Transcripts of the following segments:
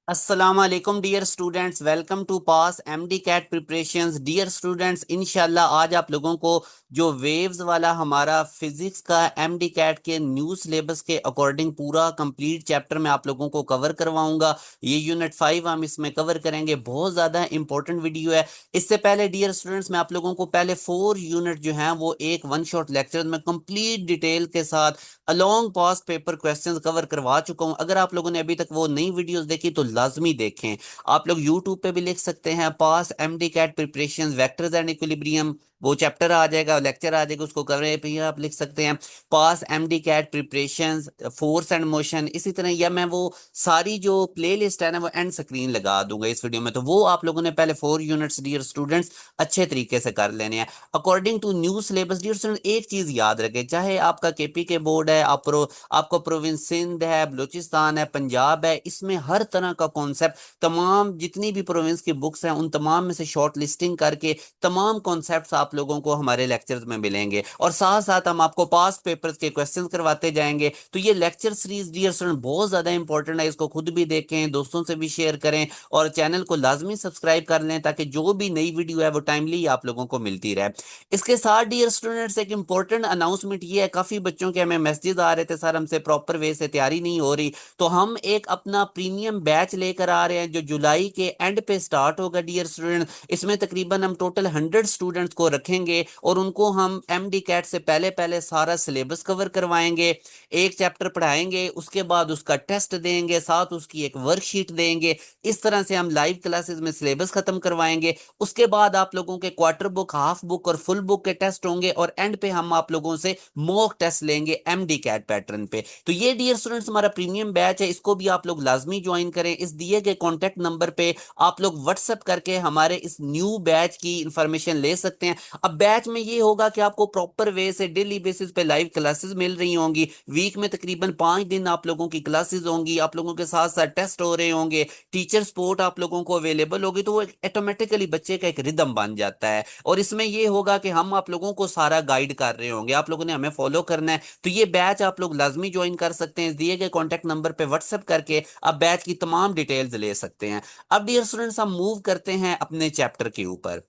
अस्सलाम वालेकुम dear students, welcome to pass MD cat preparations. Dear students, इंशाल्लाह आज आप लोगों को जो वेव्स वाला हमारा फिजिक्स का एमडी कैट के न्यू सिलेबस के अकॉर्डिंग पूरा कंप्लीट चैप्टर मैं आप लोगों को कवर करवाऊंगा। ये यूनिट 5 हम इसमें कवर करेंगे। बहुत ज़्यादा इंपॉर्टेंट वीडियो है। इससे पहले डियर स्टूडेंट्स, मैं आप लोगों को पहले 4 यूनिट जो हैं वो एक वन शॉट लेक्चर में कंप्लीट डिटेल के साथ along past paper questions cover करवा चुका हूं। अगर आप लोगों ने अभी तक वो नई वीडियोस देखी तो लाजमी देखें। आप लोग यूट्यूब पे भी लिख सकते हैं पास MD cat preparation vectors and equilibrium, वो चैप्टर आ जाएगा, लेक्चर आ जाएगा, उसको कवर पे आप लिख सकते हैं पास MD cat preparation force and motion. इसी तरह या मैं वो सारी जो प्ले लिस्ट है ना वो एंड स्क्रीन लगा दूंगा इस वीडियो में, तो वो आप लोगों ने पहले 4 यूनिट्स डियर स्टूडेंट्स अच्छे तरीके से कर लेने हैं according to new syllabus. Dear student, एक चीज याद रखें, चाहे आपका केपी के बोर्ड है, आपको प्रोविंस सिंध है, बलूचिस्तान है, पंजाब है, इसमें हर तरह का कॉन्सेप्ट, तमाम जितनी भी प्रोविंस की बुक्स हैं उन तमाम में से शॉर्ट लिस्टिंग करके तमाम कॉन्सेप्ट्स आप लोगों को हमारे लेक्चर्स में मिलेंगे और साथ साथ हम आपको पास्ट पेपर्स के क्वेश्चंस करवाते जाएंगे। तो ये लेक्चर सीरीज डियर स्टूडेंट बहुत ज्यादा इंपॉर्टेंट है, इसको खुद भी देखें, दोस्तों से भी शेयर करें और चैनल को लाजमी सब्सक्राइब कर लें ताकि जो भी नई वीडियो है वो टाइमली आप लोगों को मिलती रहे। इसके साथ डियर स्टूडेंट्स एक इंपॉर्टेंट अनाउंसमेंट ये है, काफी बच्चों के हमें मैसेजेस आ रहे थे सर हमसे प्रॉपर वे से तैयारी नहीं हो रही, तो हम एक अपना प्रीमियम बैच लेकर आ रहे हैं जो जुलाई के एंड पे स्टार्ट होगा डियर स्टूडेंट। इसमें तकरीबन हम टोटल 100 स्टूडेंट्स को रखेंगे और उनको हम एमडी कैट से पहले पहले सारा सिलेबस कवर करवाएंगे, एक चैप्टर पढ़ाएंगे, उसके बाद उसका टेस्ट देंगे, साथ उसकी एक वर्कशीट देंगे। इस तरह से हम लाइव क्लासेस में सिलेबस खत्म करवाएंगे। उसके बाद आप लोगों के क्वार्टर बुक, हाफ बुक और फुल बुक के टेस्ट होंगे और एंड पे हम आप लोगों से मॉक टेस्ट लेंगे एमडी कैट पैटर्न पे। तो ये डियर स्टूडेंट्स हमारा प्रीमियम बैच है, इसको भी आप लोग लाजमी ज्वाइन करें। इस दिए गए कॉन्टेक्ट नंबर पे आप लोग व्हाट्सएप करके हमारे इस न्यू बैच की इंफॉर्मेशन ले सकते हैं। अब बैच में ये होगा कि आपको प्रॉपर वे से डेली बेसिस पे लाइव क्लासेस मिल रही होंगी, वीक में तकरीबन 5 दिन आप लोगों की क्लासेस होंगी, आप लोगों के साथ साथ टेस्ट हो रहे होंगे, टीचर सपोर्ट आप लोगों को अवेलेबल होगी, तो वो ऑटोमेटिकली बच्चे का एक रिदम बन जाता है। और इसमें ये होगा कि हम आप लोगों को सारा गाइड कर रहे होंगे, आप लोगों ने हमें फॉलो करना है। तो ये बैच आप लोग लाजमी ज्वाइन कर सकते हैं, दिए गए कॉन्टैक्ट नंबर पे व्हाट्सएप करके आप बैच की तमाम डिटेल्स ले सकते हैं। अब डियर स्टूडेंट्स हम मूव करते हैं अपने चैप्टर के ऊपर।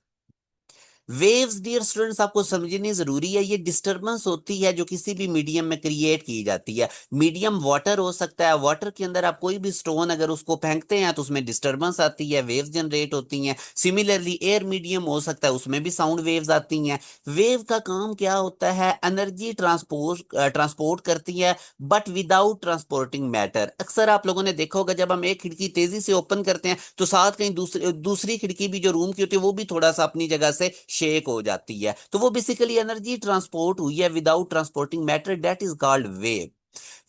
वेव्स डियर स्टूडेंट्स आपको समझनी जरूरी है, ये डिस्टरबेंस होती है जो किसी भी मीडियम में क्रिएट की जाती है। मीडियम वाटर हो सकता है, वाटर के अंदर आप कोई भी स्टोन अगर उसको फेंकते हैं तो उसमें डिस्टरबेंस आती है, वेव्स जनरेट होती हैं। सिमिलरली एयर मीडियम हो सकता है, उसमें भी साउंड वेव्स आती हैं। वेव का काम क्या होता है, एनर्जी ट्रांसपोर्ट करती है बट विदाउट ट्रांसपोर्टिंग मैटर। अक्सर आप लोगों ने देखा होगा जब हम एक खिड़की तेजी से ओपन करते हैं तो साथ कहीं दूसरी दूसरी खिड़की भी जो रूम की होती है वो भी थोड़ा सा अपनी जगह से शेक हो जाती है, तो वो बेसिकली एनर्जी ट्रांसपोर्ट हुई है without transporting matter, that is called wave.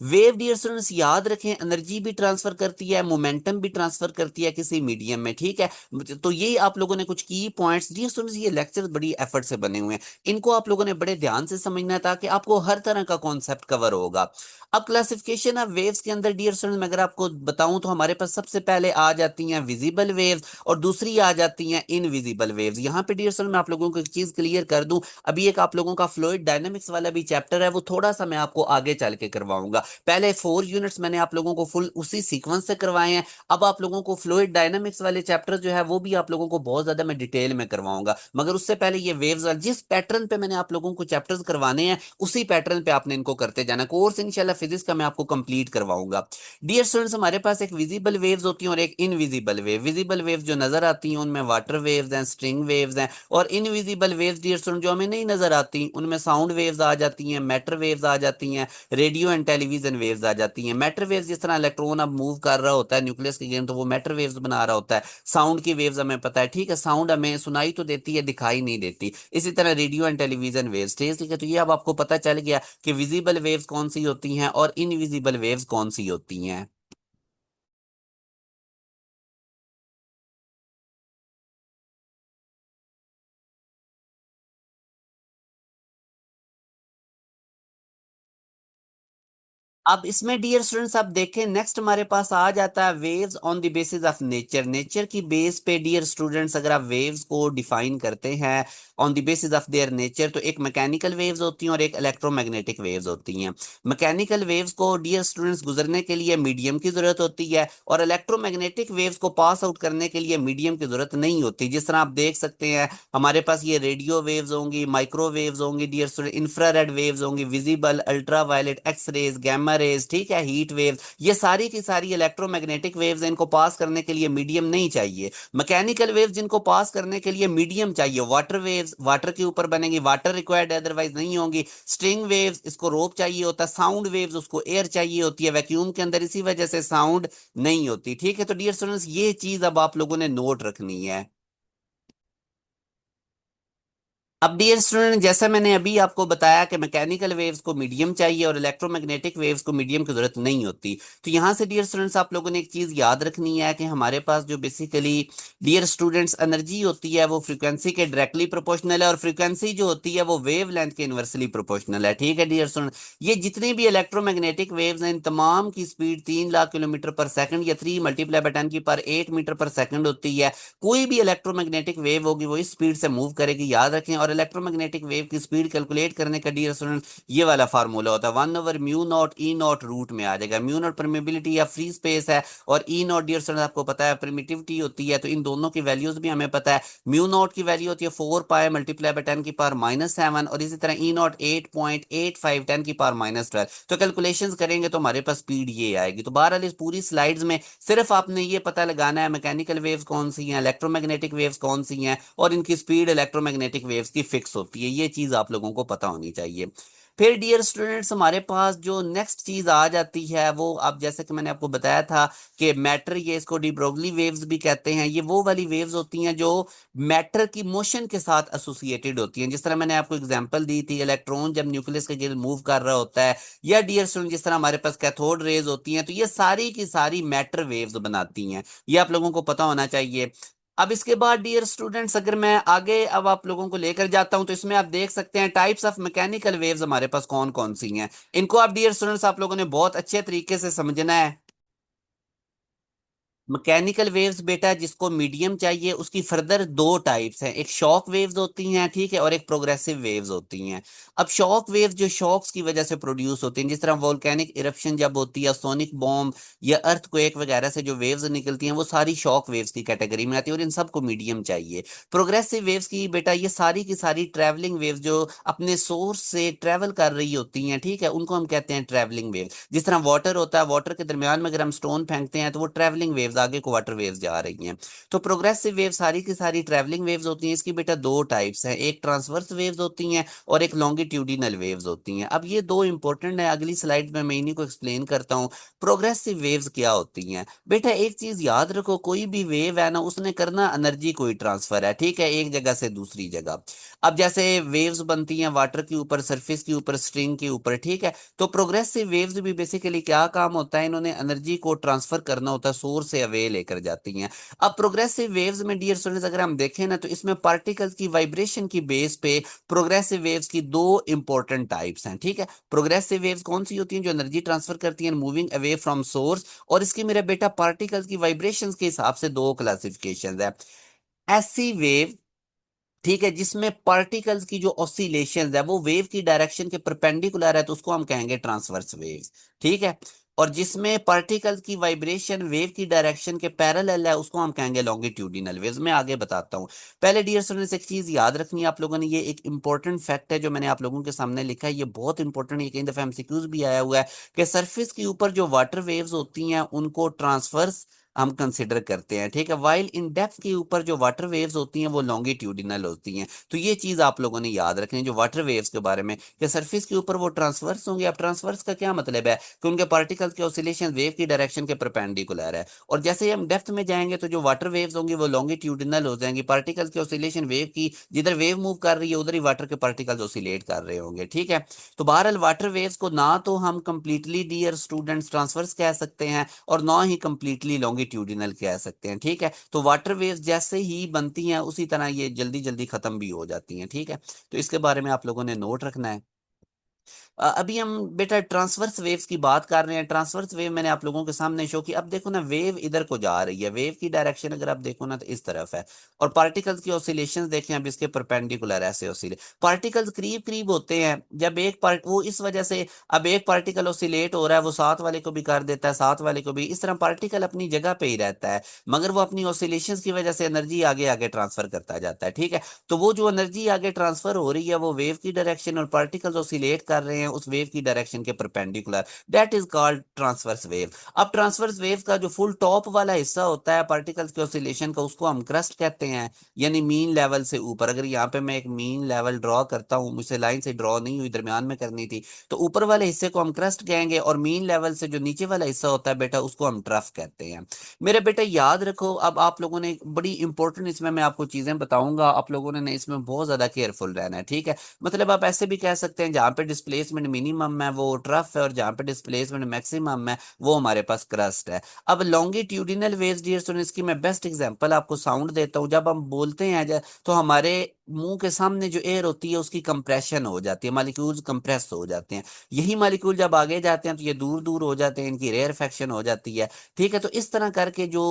Wave dear students याद रखें एनर्जी भी ट्रांसफर करती है, मोमेंटम भी ट्रांसफर करती है किसी मीडियम में, ठीक है। तो ये आप लोगों ने कुछ की पॉइंट्स डियर स्टूडेंट्स, ये लेक्चर्स बड़ी एफर्ट से बने हुए हैं, इनको आप लोगों ने बड़े ध्यान से समझना है ताकि आपको हर तरह का कॉन्सेप्ट कवर होगा। अब क्लासिफिकेशन ऑफ वेव्स के अंदर डियर स्टूडेंट्स मैं अगर आपको बताऊं तो हमारे पास सबसे पहले आ जाती हैं विजिबल वेव्स और दूसरी आ जाती हैं इनविजिबल वेव्स। यहाँ पे डियर स्टूडेंट मैं आप लोगों को एक चीज क्लियर कर दूं, अभी एक आप लोगों का फ्लूइड डायनामिक्स वाला भी चैप्टर है, वो थोड़ा सा मैं आपको आगे चल के करवाऊंगा। पहले 4 यूनिट्स मैंने आप लोगों को फुल उसी सीक्वेंस से करवाए हैं, अब आप लोगों को फ्लूइड डायनामिक्स वाले चैप्टर जो है वो भी आप लोगों को बहुत ज्यादा मैं डिटेल में करवाऊंगा, मगर उससे पहले ये वेव्स वाले जिस पैटर्न पे मैंने आप लोगों को चैप्टर्स करवाने हैं उसी पैटर्न पे आपने इनको करते जाना। कोर्स इंशाल्लाह फिजिक्स का मैं आपको कंप्लीट करवाऊंगा। डियर स्टूडेंट्स हमारे पास एक विजिबल वेव्स होती हैं और एक इनविजिबल वेव। विजिबल वेव जो नजर आती हैं उनमें वाटर वेव्स हैं, स्ट्रिंग वेव्स हैं, और इनविजिबल वेव्स डियर स्टूडेंट जो हमें नहीं नजर आती उनमें साउंड वेव्स आ जाती हैं, मैटर वेव्स आ जाती हैं, रेडियो एंड टेलीविजन वेव्स आ जाती हैं। मैटर वेव्स जिस तरह इलेक्ट्रॉन अब मूव कर रहा होता है न्यूक्लियस की गेम तो वो मैटर वेव्स बना रहा होता है। साउंड की वेव्स हमें पता है, ठीक है, साउंड हमें सुनाई तो देती है, दिखाई नहीं देती। इसी तरह रेडियो एंड टेलीविजन वेव्स, ठीक है। तो ये अब आपको पता चल गया कि विजिबल वेव्स कौन सी होती हैं और इनविजिबल वेव्स कौन सी होती हैं। अब इसमें डियर स्टूडेंट्स आप देखें, नेक्स्ट हमारे पास आ जाता है waves on the basis of nature. Nature की बेस पे डियर स्टूडेंट्स अगर आप वेव्स को डिफाइन करते हैं on the basis of their nature, तो एक मैकेनिकल वेव्स होती हैं और एक इलेक्ट्रोमैग्नेटिक वेव्स होती हैं। मैकेनिकल वेव्स को डियर स्टूडेंट्स गुजरने के लिए मीडियम की जरूरत होती है, और इलेक्ट्रोमैग्नेटिक वेव्स को पास आउट करने के लिए मीडियम की जरूरत नहीं होती। जिस तरह आप देख सकते हैं हमारे पास ये रेडियो वेव्स होंगी, माइक्रोवेव्स होंगी डियर स्टूडेंट, इंफ्रारेड वेव्स होंगी, visible, ultraviolet, X rays, gamma rays, ठीक है, हीट वेव्स, ये सारी की सारी इलेक्ट्रोमैग्नेटिक वेव्स। इनको पास करने के लिए मीडियम नहीं चाहिए। मैकेनिकल वेव्स जिनको पास करने के लिए मीडियम चाहिए, वाटर वेव्स वाटर के ऊपर बनेंगी, वाटर रिक्वायर्ड अदरवाइज नहीं होंगी। स्ट्रिंग वेव्स इसको रोप चाहिए होता है। साउंड वेव्स उसको एयर चाहिए होती है वैक्यूम के अंदर, इसी वजह से साउंड नहीं होती। ठीक है, तो डियर स्टूडेंट्स ये चीज अब आप लोगों ने नोट रखनी है। अब डियर स्टूडेंट जैसा मैंने अभी आपको बताया कि मैकेनिकल वेव्स को मीडियम चाहिए और इलेक्ट्रोमैग्नेटिक वेव्स को मीडियम की जरूरत नहीं होती। तो यहां से डियर स्टूडेंट्स आप लोगों ने एक चीज याद रखनी है कि हमारे पास जो बेसिकली डियर स्टूडेंट्स एनर्जी होती है वो फ्रीक्वेंसी के डायरेक्टली प्रोपोर्शनल है, और फ्रीक्वेंसी जो होती है वो वेव लेंथ के इनवर्सली प्रोपोर्शनल है। ठीक है डियर स्टूडेंट, ये जितनी भी इलेक्ट्रोमैग्नेटिक वेव्स हैं इन तमाम की स्पीड 3 लाख किलोमीटर पर सेकंड या 3 × 10⁻⁸ होती है। कोई भी इलेक्ट्रोमैग्नेटिक वेव होगी वो इस स्पीड से मूव करेगी, याद रखें। और इलेक्ट्रोमैग्नेटिक वेव की स्पीड कैलकुलेट करने का डियर स्टूडेंट ये वाला फार्मूला होता है, 1/μ0 E0 रूट में आ जाएगा। म्यू नॉट परमेबिलिटी या फ्री स्पेस है, और E0 डियर स्टूडेंट आपको पता है परमिटिविटी होती है। तो इन दोनों की वैल्यूज भी हमें पता है। म्यू नॉट की वैल्यू होती है 4 π × 10⁻⁷ और इसी तरह E0 8.85 10⁻⁻12। तो कैलकुलेशंस करेंगे तो हमारे पास स्पीड ये आएगी। तो बहरहाल इस पूरी स्लाइड्स में सिर्फ आपने ये पता लगाना है मैकेनिकल वेव्स कौन सी हैं, इलेक्ट्रोमैग्नेटिक वेव्स कौन सी हैं, और इनकी स्पीड इलेक्ट्रोमैग्नेटिक वेव्स की फिक्स होती है। ये चीज आप लोगों को पता होनी चाहिए। फिर डियर स्टूडेंट्स हमारे पास जो नेक्स्ट चीज आ जाती है वो, अब जैसे कि मैंने आपको बताया था कि मैटर, ये इसको डी ब्रोगली वेव्स भी कहते हैं। ये वो वाली वेव्स होती हैं जो मैटर की मोशन के साथ एसोसिएटेड होती हैं। जिस तरह मैंने आपको एग्जांपल दी थी, इलेक्ट्रॉन जब न्यूक्लियस के गिर्द मूव कर रहा होता है, या डियर स्टूडेंट जिस तरह हमारे पास कैथोड रेज होती हैं, तो ये सारी की सारी मैटर वेव्स बनाती हैं। ये आप लोगों को पता होना चाहिए। अब इसके बाद डियर स्टूडेंट्स अगर मैं आगे अब आप लोगों को लेकर जाता हूं, तो इसमें आप देख सकते हैं टाइप्स ऑफ मैकेनिकल वेव्स हमारे पास कौन कौन सी हैं। इनको आप डियर स्टूडेंट्स आप लोगों ने बहुत अच्छे तरीके से समझना है। मैकेनिकल वेव्स बेटा जिसको मीडियम चाहिए उसकी फर्दर दो टाइप्स हैं, एक शॉक वेव्स होती हैं, ठीक है, और एक प्रोग्रेसिव वेव्स होती हैं। अब शॉक वेव्स जो शॉक्स की वजह से प्रोड्यूस होती हैं, जिस तरह वोल्केनिक इरप्शन जब होती है, सोनिक बॉम्ब या अर्थक्वेक वगैरह से जो वेव्स निकलती हैं वो सारी शॉक वेव्स की कैटेगरी में आती है, और इन सबको मीडियम चाहिए। प्रोग्रेसिव वेव्स की बेटा ये सारी की सारी ट्रैवलिंग वेव्स जो अपने सोर्स से ट्रैवल कर रही होती हैं, ठीक है, उनको हम कहते हैं ट्रैवलिंग वेव। जिस तरह वाटर होता है, वाटर के दरमियान में अगर हम स्टोन फेंकते हैं तो वो ट्रैवलिंग वेव्स आगे को वाटर वेव्स जा रही हैं। तो प्रोग्रेसिव वेव सारी की सारी ट्रैवलिंग वेव्स होती हैं। इसकी बेटा दो टाइप्स हैं, एक ट्रांसवर्स वेव्स होती हैं और एक लॉन्गिट्यूडिनल वेव्स होती हैं। अब ये दो इंपॉर्टेंट है, अगली स्लाइड में मैं इन्हीं को एक्सप्लेन करता हूँ। प्रोग्रेसिव वेव्स क्या होती हैं बेटा, एक चीज याद रखो, कोई भी वेव है ना उसने करना एनर्जी कोई ट्रांसफर है, ठीक है, एक जगह से दूसरी जगह। अब जैसे वेव्स बनती हैं वाटर के ऊपर, सरफेस के ऊपर, स्ट्रिंग के ऊपर, ठीक है, तो प्रोग्रेसिव वेव्स भी बेसिकली क्या काम होता है, इन्होंने एनर्जी को ट्रांसफर करना होता है, सोर्स से अवे लेकर जाती हैं। अब प्रोग्रेसिव वेव्स में डियर स्टूडेंट्स अगर हम देखें ना, तो इसमें पार्टिकल्स की वाइब्रेशन की बेस पे प्रोग्रेसिव वेव्स की दो इंपॉर्टेंट टाइप्स हैं, ठीक है। प्रोग्रेसिव वेव्स कौन सी होती हैं, जो एनर्जी ट्रांसफर करती हैं मूविंग अवे फ्रॉम सोर्स, और इसकी मेरे बेटा पार्टिकल्स की वाइब्रेशंस के हिसाब से दो क्लासिफिकेशन है। ऐसी वेव, ठीक है, जिसमें पार्टिकल्स की जो ऑसिलेशन है वो वेव की डायरेक्शन के परपेंडिकुलर है, तो उसको हम कहेंगे ट्रांसवर्स वेव्स, ठीक है। और जिसमें पार्टिकल्स की वाइब्रेशन वेव की डायरेक्शन के पैरेलल है उसको हम कहेंगे लॉन्गिट्यूडिनल वेव्स। मैं आगे बताता हूं। पहले डियर स्टूडेंट्स एक चीज याद रखनी है आप लोगों ने, ये एक इंपॉर्टेंट फैक्ट है जो मैंने आप लोगों के सामने लिखा है, ये बहुत इंपॉर्टेंट है, कई दफा एमसीक्यूज भी आया हुआ है कि सरफेस के ऊपर जो वाटर वेव्स होती हैं उनको ट्रांसवर्स हम कंसिडर करते हैं, ठीक है, वाइल इन डेप्थ के ऊपर जो वाटर वेव्स होती हैं वो लॉन्गिट्यूडिनल होती हैं। तो ये चीज आप लोगों ने याद रखनी है जो वाटर वेव्स के बारे में, कि सरफेस के ऊपर वो ट्रांसवर्स होंगे। अब ट्रांसवर्स का क्या मतलब है कि उनके पार्टिकल्स के ऑसिलेशन वेव की डायरेक्शन के परपेंडिकुलर है, और जैसे ही हम डेप्थ में जाएंगे तो जो वाटर वेव्स होंगी वो लॉन्गिट्यूडिनल हो जाएंगी, पार्टिकल्स के ऑसिलेशन वेव की, जिधर वेव मूव कर रही है उधर ही वाटर के पार्टिकल्स ऑसिलेट कर रहे होंगे, ठीक है। तो बहरहाल वाटर वेव्स को ना तो हम कंप्लीटली डियर स्टूडेंट्स ट्रांसवर्स कह सकते हैं और ना ही कंप्लीटली लॉन्गिट्यूडिनल कह सकते हैं, ठीक है। तो वाटर वेव्स जैसे ही बनती हैं उसी तरह ये जल्दी जल्दी खत्म भी हो जाती हैं, ठीक है। तो इसके बारे में आप लोगों ने नोट रखना है। अभी हम बेटा ट्रांसवर्स वेव्स की बात कर रहे हैं। ट्रांसवर्स वेव मैंने आप लोगों के सामने शो की। अब देखो ना, वेव इधर को जा रही है, वेव की डायरेक्शन अगर आप देखो ना तो इस तरफ है। और पार्टिकल्स की ऑसिलेशंस देखें, अब इसके परपेंडिकुलर ऐसे ऑसिलेट, पार्टिकल्स करीब करीब होते हैं जब एक पार्ट वो इस वजह से, अब एक पार्टिकल ऑसिलेट हो रहा है वो साथ वाले को भी कर देता है, साथ वाले को भी, इस तरह पार्टिकल अपनी जगह पे ही रहता है, मगर वो अपनी ऑसिलेशंस की वजह से एनर्जी आगे आगे ट्रांसफर करता जाता है। ठीक है, तो वो जो एनर्जी आगे ट्रांसफर हो रही है वो वेव की डायरेक्शन, और पार्टिकल्स ऑसिलेट कर रहे हैं उस वेव की डायरेक्शन के perpendicular, that is called transverse wave. अब ट्रांसवर्स वेव का जो फुल टॉप वाला हिस्सा होता है पार्टिकल्स के ऑसिलेशन का, उसको हम क्रस्ट कहते हैं, यानी मीन लेवल से ऊपर। अगर यहाँ पे मैं एक मीन लेवल ड्रॉ करता हूँ, मुझसे लाइन से ड्रॉ नहीं हुई, दरमियान में करनी थी, तो ऊपर वाले हिस्से को हम क्रस्ट कहेंगे, और मीन लेवल से जो नीचे वाला हिस्सा होता है बेटा उसको हम ट्रफ कहते हैं। मेरे बेटा याद रखो, अब आप लोगों ने बड़ी इंपॉर्टेंट, इसमें मैं आपको चीजें बताऊंगा, आप लोगों ने इसमें बहुत ज्यादा केयरफुल रहना है। ठीक है, मतलब आप ऐसे भी कह सकते हैं जहां पे डिस्प्लेसमेंट मिनिमम है वो ट्रफ है, और जहां पे डिस्प्लेसमेंट मैक्सिमम है वो हमारे पास क्रस्ट है। अब लॉन्गिट्यूडिनल वेव्स डियर स्टूडेंट्स की मैं बेस्ट एग्जांपल आपको साउंड देता हूँ। जब हम बोलते हैं तो हमारे मुंह के सामने जो एयर होती है उसकी कंप्रेशन हो जाती है, मालिक्यूल्स कंप्रेस हो जाते हैं। यही मालिक्यूल जब आगे जाते हैं तो ये दूर दूर हो जाते हैं, इनकी रेयरफेक्शन हो जाती है। ठीक है, तो इस तरह करके जो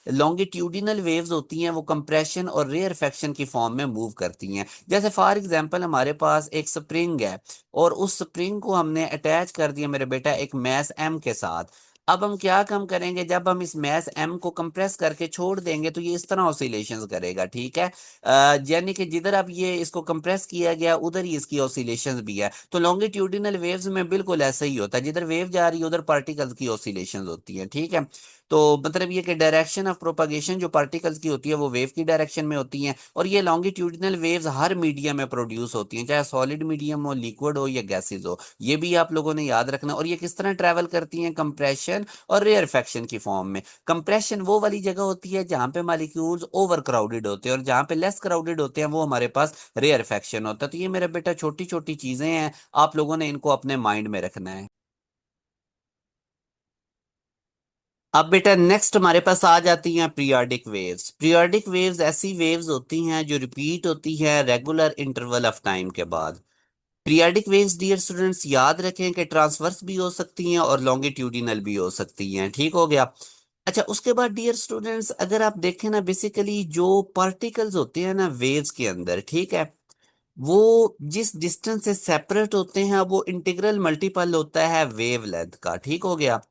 लॉन्गिट्यूडिनल वेव्स होती हैं वो कंप्रेशन और रेयरफेक्शन की फॉर्म में मूव करती हैं। जैसे फॉर एग्जांपल हमारे पास एक स्प्रिंग है, और उस स्प्रिंग को हमने अटैच कर दिया मेरे बेटा एक मैस एम के साथ। अब हम क्या काम करेंगे, जब हम इस मैस एम को कंप्रेस करके छोड़ देंगे तो ये इस तरह ऑसिलेशंस करेगा। ठीक है, यानी कि जिधर अब ये इसको कंप्रेस किया गया उधर ही इसकी ऑसिलेशंस भी है। तो लॉन्गिट्यूडिनल वेव्स में बिल्कुल ऐसा ही होता है, जिधर वेव जा रही है उधर पार्टिकल्स की ऑसिलेशंस होती हैं। ठीक है, तो मतलब ये कि डायरेक्शन ऑफ प्रोपागेशन जो पार्टिकल्स की होती है वो वेव की डायरेक्शन में होती हैं, और ये लॉन्गिट्यूडिनल वेव्स हर मीडियम में प्रोड्यूस होती हैं, चाहे सॉलिड मीडियम हो, लिक्विड हो या गैसेज हो। ये भी आप लोगों ने याद रखना। और ये किस तरह ट्रैवल करती हैं, कंप्रेशन और रेयरफेक्शन की फॉर्म में। कंप्रेशन वो वाली जगह होती है जहां पे मॉलिक्यूल्स ओवर क्राउडेड होते हैं, और जहां पे लेस क्राउडेड होते हैं वो हमारे पास रेयरफेक्शन होता है। तो ये मेरा बेटा छोटी छोटी चीजें हैं, आप लोगों ने इनको अपने माइंड में रखना है। अब बेटा नेक्स्ट हमारे पास आ जाती हैं पीरियोडिक वेव्स। पीरियोडिक वेव्स ऐसी वेव्स होती हैं जो रिपीट होती है रेगुलर इंटरवल ऑफ टाइम के बाद। पीरियोडिक वेव्स डियर स्टूडेंट्स याद रखें कि ट्रांसवर्स भी हो सकती हैं और लॉन्गिट्यूडिनल भी हो सकती हैं। ठीक हो गया। अच्छा, उसके बाद डियर स्टूडेंट्स अगर आप देखें ना, बेसिकली जो पार्टिकल्स होते हैं ना वेव्स के अंदर, ठीक है, वो जिस डिस्टेंस से सेपरेट होते हैं वो इंटीग्रल मल्टीपल होता है वेव लेंथ का। ठीक हो गया।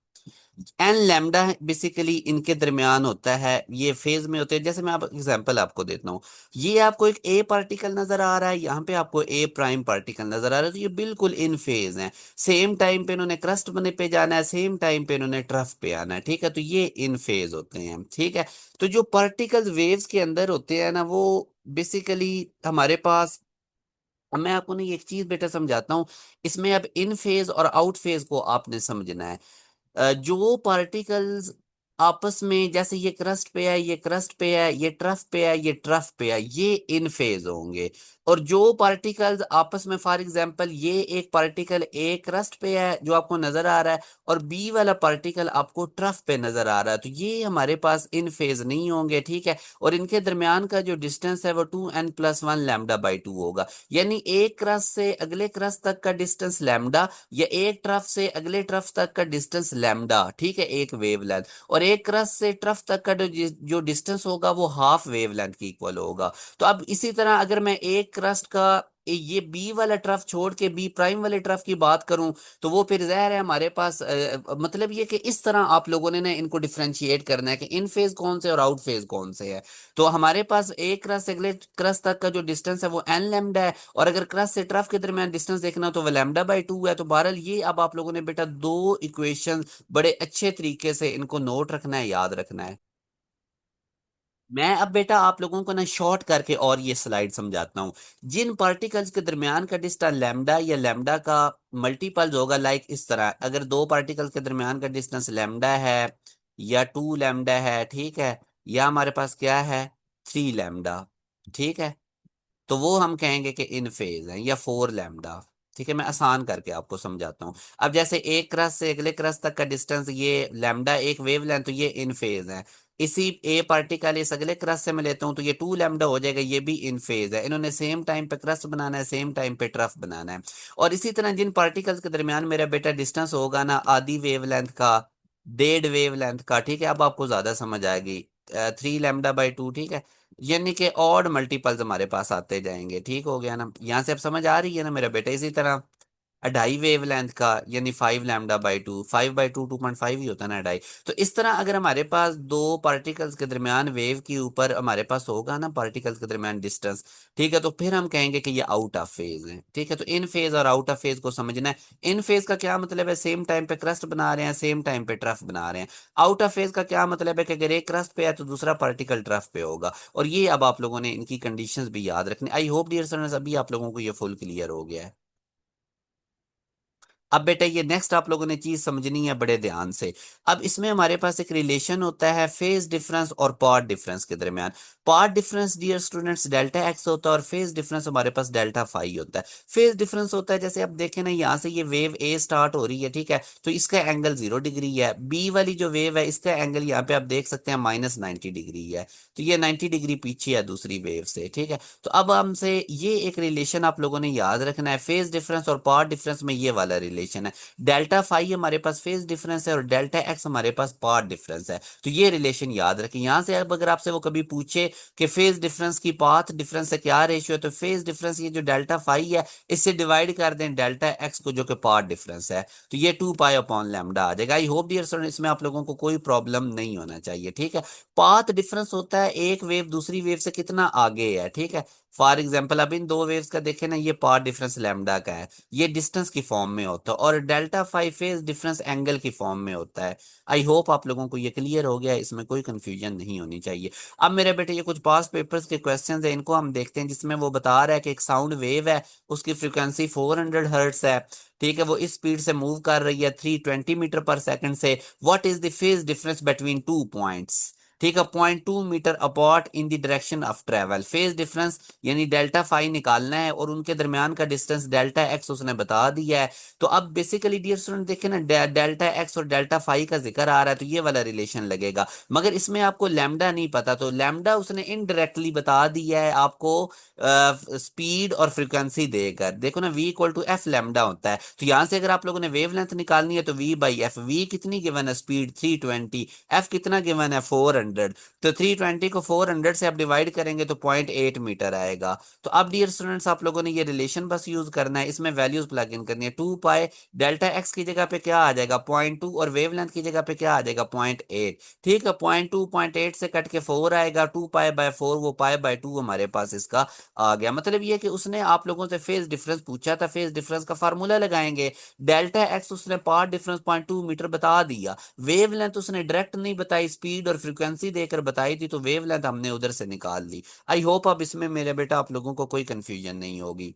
एन लैम्डा बेसिकली इनके दरमियान होता है, ये फेज में होते हैं। जैसे मैं आप एग्जांपल आपको देता हूँ, ये आपको एक ए पार्टिकल नजर आ रहा है, यहाँ पे आपको ए प्राइम पार्टिकल नजर आ रहा है, तो ये बिल्कुल इन फेज हैं। सेम टाइम पे इन्होंने क्रस्ट बने पे जाना है, सेम टाइम पे इन्होंने ट्रफ पे आना है। ठीक है, तो ये इन फेज होते हैं। ठीक है, तो जो पार्टिकल्स वेव्स के अंदर होते हैं ना वो बेसिकली हमारे पास, अब मैं आपको ना ये एक चीज बेटा समझाता हूँ। इसमें अब इन फेज और आउट फेज को आपने समझना है। जो पार्टिकल्स आपस में, जैसे ये क्रस्ट पे है, ये क्रस्ट पे है, ये ट्रफ पे है, ये ट्रफ पे है, ये इन फेज होंगे। और जो पार्टिकल्स आपस में, फॉर एग्जांपल ये एक पार्टिकल ए क्रस्ट पे है जो आपको नजर आ रहा है, और बी वाला पार्टिकल आपको ट्रफ पे नजर आ रहा है, तो ये हमारे पास इन फेज नहीं होंगे। ठीक है, और इनके दरमियान का जो डिस्टेंस है वो 2n+1 लैम्डा बाई 2 होगा। यानी एक क्रस्ट से अगले क्रस्ट तक का डिस्टेंस लैम्डा, या एक ट्रफ से अगले ट्रफ तक का डिस्टेंस लैम्डा। ठीक है, एक वेवलेंथ। और एक क्रस्ट से ट्रफ तक का जो डिस्टेंस होगा वो हाफ वेवलेंथ की इक्वल होगा। तो अब इसी तरह अगर मैं एक क्रस्ट का ये बी वाला ट्रफ छोड़ के बी प्राइम वाले ट्रफ की बात करूं, तो वो फिर ज़ाहिर है हमारे पास मतलब ये कि इस तरह आप लोगों ने ना इनको डिफरेंशिएट करना है कि इन फेज कौन से और आउट फेज कौन से है। तो हमारे पास एक क्रस्ट से अगले क्रस्ट तक का जो डिस्टेंस है वो एन लैम्डा है, और अगर क्रस्ट से ट्रफ के दरमियान डिस्टेंस देखना हो तो वो लैम्डा बाई 2 है। तो बहरहाल ये अब आप लोगों ने बेटा दो इक्वेशन बड़े अच्छे तरीके से इनको नोट रखना है, याद रखना है। मैं अब बेटा आप लोगों को ना शॉर्ट करके और ये स्लाइड समझाता हूँ। जिन पार्टिकल्स के दरमियान का डिस्टेंस लैम्डा या लैम्डा का मल्टीपल्स होगा, लाइक इस तरह, अगर दो पार्टिकल्स के दरमियान का डिस्टेंस लैम्डा है या 2 लैम्डा है, ठीक है, या हमारे पास क्या है, 3 लैम्डा, ठीक है, तो वो हम कहेंगे कि इन फेज है, या 4 लैम्डा। ठीक है, मैं आसान करके आपको समझाता हूँ। अब जैसे एक क्रस्ट से अगले क्रस्ट तक का डिस्टेंस ये लैम्डा एक वेवलेंथ, तो ये इन फेज है। इसी ए पार्टिकल इस अगले क्रस्ट से मैं लेता हूँ तो ये 2 लैम्डा हो जाएगा, ये भी इन फेज है। इन्होंने सेम टाइम पे क्रस्ट बनाना है, सेम टाइम पे ट्रफ बनाना है। और इसी तरह जिन पार्टिकल्स के दरमियान मेरा बेटा डिस्टेंस होगा ना आधी वेवलेंथ का, 1.5 वेवलेंथ का, ठीक है, अब आपको ज्यादा समझ आएगी। 3 लैम्डा बाई 2, ठीक है, यानी कि ऑड मल्टीपल्स हमारे पास आते जाएंगे। ठीक हो गया ना, यहाँ से अब समझ आ रही है ना मेरा बेटा। इसी तरह 2.5 वेवलेंथ का यानी 5 लैम्डा बाई 2, 5/2 2.5 ही होता है ना 2.5। तो इस तरह अगर हमारे पास दो पार्टिकल्स के दरमियान वेव के ऊपर हमारे पास होगा ना पार्टिकल्स के दरमियान डिस्टेंस, ठीक है, तो फिर हम कहेंगे कि ये आउट ऑफ फेज है। ठीक है, तो इन फेज और आउट ऑफ फेज को समझना है। इन फेज का क्या मतलब है, सेम टाइम पे क्रस्ट बना रहे हैं, सेम टाइम पे ट्रफ बना रहे हैं। आउट ऑफ फेज का क्या मतलब है कि अगर एक क्रस्ट पे है तो दूसरा पार्टिकल ट्रफ पे होगा। और ये अब आप लोगों ने इनकी कंडीशंस भी याद रखनी। आई होप डियर स्टूडेंट्स अभी आप लोगों को ये फुल क्लियर हो गया है। अब बेटा ये नेक्स्ट आप लोगों ने चीज समझनी है बड़े ध्यान से। अब इसमें हमारे पास एक रिलेशन होता है फेज डिफरेंस और पार्ट डिफरेंस के दरमियान। Part difference dear students delta X होता है और फेज डिफरेंस हमारे पास डेल्टा फाई होता है। फेज डिफरेंस होता है जैसे आप देखें ना, यहाँ से ये वेव ए स्टार्ट हो रही है, ठीक है, तो इसका एंगल 0 डिग्री है। बी वाली जो वेव है इसका एंगल यहाँ पे आप देख सकते हैं -90 डिग्री है। तो ये 90 डिग्री पीछे है दूसरी वेव से। ठीक है, तो अब हमसे ये एक रिलेशन आप लोगों ने याद रखना है, फेज डिफरेंस और पार्ट डिफरेंस में ये वाला रिलेशन है। डेल्टा फाई हमारे पास फेज डिफरेंस है और डेल्टा एक्स हमारे पास पार्ट डिफरेंस है। तो ये रिलेशन याद रखें। यहां से अब अगर आपसे वो कभी पूछे कि फेज डिफरेंस की पाथ डिफरेंस से क्या रेशियो है, तो फेज डिफरेंस ये जो डेल्टा फाई है इससे डिवाइड कर दें डेल्टा एक्स को जो कि पार्ट डिफरेंस है, तो ये 2 पाई अपॉन लैम्डा आ जाएगा। आई होप डियर स्टूडेंट इसमें आप लोगों को कोई प्रॉब्लम नहीं होना चाहिए। ठीक है, पाथ डिफरेंस होता है एक वेव दूसरी वेव से कितना आगे है। ठीक है, फॉर एग्जाम्पल अब इन दो वेव्स का देखें ना, ये पाथ डिफरेंस लैम्डा का है, ये डिस्टेंस की फॉर्म में होता है, और delta phi phase difference angle की फॉर्म में होता है। आई होप आप लोगों को ये क्लियर हो गया है, इसमें कोई कंफ्यूजन नहीं होनी चाहिए। अब मेरे बेटे ये कुछ पास्ट पेपर्स के क्वेश्चंस हैं, इनको हम देखते हैं, जिसमें वो बता रहा है कि एक साउंड वेव है, उसकी फ्रिक्वेंसी 400 हर्ट्स है। ठीक है, वो इस स्पीड से मूव कर रही है 320 मीटर पर सेकंड से। What is the phase difference between 2 points? ठीक है, 0.2 metre apart in the direction of travel. Phase difference यानी डेल्टा फाई निकालना है और उनके दरमियान का डिस्टेंस डेल्टा एक्स उसने बता दिया है। तो अब बेसिकली डियर स्टूडेंट देखें ना, डेल्टा एक्स और डेल्टा फाई का जिक्र आ रहा है, तो ये वाला रिलेशन लगेगा। मगर इसमें आपको लैम्डा नहीं पता, तो लैम्डा उसने इनडायरेक्टली बता दिया है आपको स्पीड और फ्रिक्वेंसी देकर। देखो ना, v equal to f lambda होता है। तो यहां से अगर आप लोगों ने वेवलेंथ निकालनी है तो v/f, v कितनी गिवन है, स्पीड 320, f कितना गिवन है 400। तो 320 को 400 से आप डिवाइड करेंगे तो 0.8 मीटर आएगा। तो अब डियर स्टूडेंट्स आप लोगों ने ये रिलेशन बस यूज करना है, इसमें वैल्यूज प्लग इन करनी है। 2 पाई डेल्टा एक्स की जगह पे क्या आ जाएगा 0.2, और वेवलेंथ की जगह पे क्या आ जाएगा 0.8। ठीक है, 0.2 0.8 से कट के 4 आएगा, 2 पाई/4 वो पाई/2 हमारे पास इसका आ गया। मतलब ये कि उसने आप लोगों से फेज डिफरेंस पूछा था, फेज डिफरेंस का फार्मूला लगाएंगे। डेल्टा एक्स उसने पार्ट डिफरेंस 0.2 मीटर बता दिया, वेवलेंथ उसने डायरेक्ट नहीं बताई, स्पीड और फ्रीक्वेंसी देकर बताई थी, तो वेवलेंथ हमने उधर से निकाल ली। आई होप अब इसमें मेरे बेटा आप लोगों को कोई कंफ्यूजन नहीं होगी।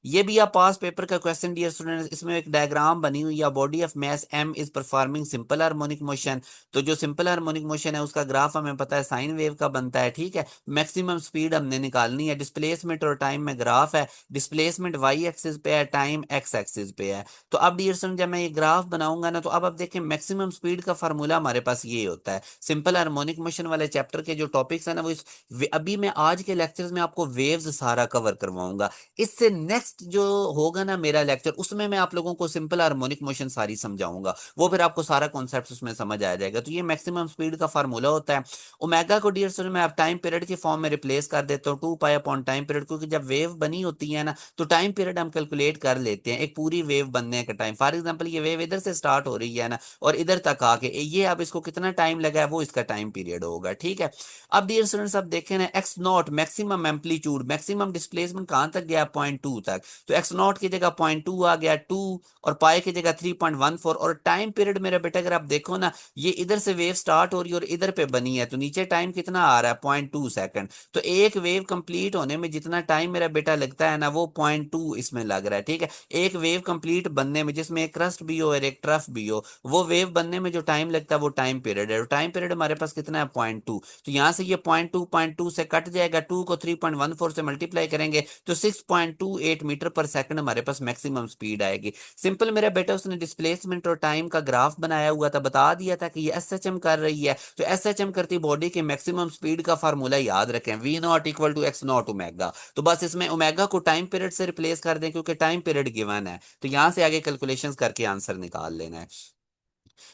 ये भी आप पास पेपर का क्वेश्चन डियर स्टूडेंट्स, इसमें एक डायग्राम बनी हुई है, body of mass m is performing simple harmonic motion. तो जो सिंपल हार्मोनिक मोशन है उसका ग्राफ हमें पता है साइन वेव का बनता है। ठीक है, मैक्सिमम स्पीड हमने निकालनी है, डिस्प्लेसमेंट और टाइम में ग्राफ है, डिस्प्लेसमेंट वाई एक्सिस पे है, टाइम एक्स एक्सिस पे है। तो अब डियर स्टूडेंट जब मैं ये ग्राफ बनाऊंगा ना, तो अब आप देखें मैक्सिमम स्पीड का फार्मूला हमारे पास ये होता है। सिंपल हार्मोनिक मोशन वाले चैप्टर के जो टॉपिक्स है ना, वो अभी मैं आज के लेक्चर्स में आपको वेव्स सारा कवर करवाऊंगा। इससे नेक्स्ट जो होगा ना मेरा लेक्चर, उसमें मैं आप लोगों को सिंपल हार्मोनिक मोशन सारी समझाऊंगा, वो फिर आपको सारा कॉन्सेप्ट उसमें समझ आ जाएगा। तो ये मैक्सिमम स्पीड का फार्मूला होता है। ओमेगा को डियर स्टूडेंट मैं आप टाइम पीरियड के फॉर्म में रिप्लेस कर देता हूँ, 2 पाई/टाइम पीरियड, क्योंकि जब वेव बनी होती है ना तो टाइम पीरियड हम कैलकुलेट कर लेते हैं एक पूरी वेव बनने का टाइम। फॉर एग्जाम्पल ये वेव इधर से स्टार्ट हो रही है ना और इधर तक आके ये अब इसको कितना टाइम लगा है वो इसका टाइम पीरियड होगा। ठीक है, अब डियर स्टूडेंट्स अब देखें ना, x not maximum amplitude, maximum displacement कहां तक गया 0.2 तक, तो एक्स नॉट की जगह 0.2 आ गया 2, और पाई की जगह 3.14। और टाइम पीरियड मेरा बेटा अगर आप देखो ना, ये इधर से वेव स्टार्ट हो रही है और इधर पे बनी है, तो नीचे टाइम कितना आ रहा है 0.2 सेकंड। तो एक वेव कंप्लीट होने में जितना टाइम मेरा बेटा लगता है ना, वो 0.2 इसमें लग रहा है। ठीक है, एक वेव कंप्लीट बनने में जिसमें एक क्रस्ट भी हो और एक ट्रफ भी हो, वो वेव बनने में जो टाइम लगता है वो टाइम पीरियड है। टाइम पीरियड हमारे पास कितना है 0.2। तो यहां से ये 0.2 से कट जाएगा, 2 को 3.14 से मल्टीप्लाई करेंगे तो 6.28 मीटर पर सेकंड हमारे पास मैक्सिमम स्पीड आएगी। सिंपल मेरा बेटा, उसने डिस्प्लेसमेंट और टाइम का ग्राफ बनाया हुआ था, बता दिया था कि ये एसएचएम कर रही है, तो एसएचएम करती बॉडी के मैक्सिमम स्पीड का फार्मूला याद रखें, v naught equal to x naught omega. तो बस इसमें ओमेगा को टाइम पीरियड से रिप्लेस कर दें क्योंकि टाइम पीरियड गिवन है, तो यहां से आगे कैलकुलेशंस करके आंसर निकाल लेना है।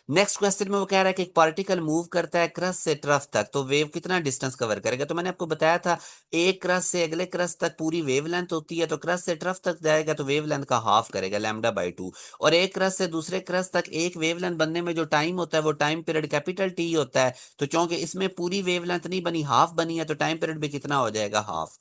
नेक्स्ट क्वेश्चन में वो कह रहा है कि एक पार्टिकल मूव करता है क्रस्ट से ट्रफ तक, तो वेव कितना डिस्टेंस कवर करेगा। तो मैंने आपको बताया था एक क्रस्ट से अगले क्रस्ट तक पूरी वेव लेंथ होती है, तो क्रस्ट से ट्रफ तक जाएगा तो वेव लेंथ का हाफ करेगा लैम्डा/2। और एक क्रस्ट से दूसरे क्रस्ट तक एक वेव लेंथ बनने में जो टाइम होता है वो टाइम पीरियड कैपिटल टी होता है, तो चूंकि इसमें पूरी वेव लेंथ नहीं बनी, हाफ बनी है, तो टाइम पीरियड भी कितना हो जाएगा, हाफ।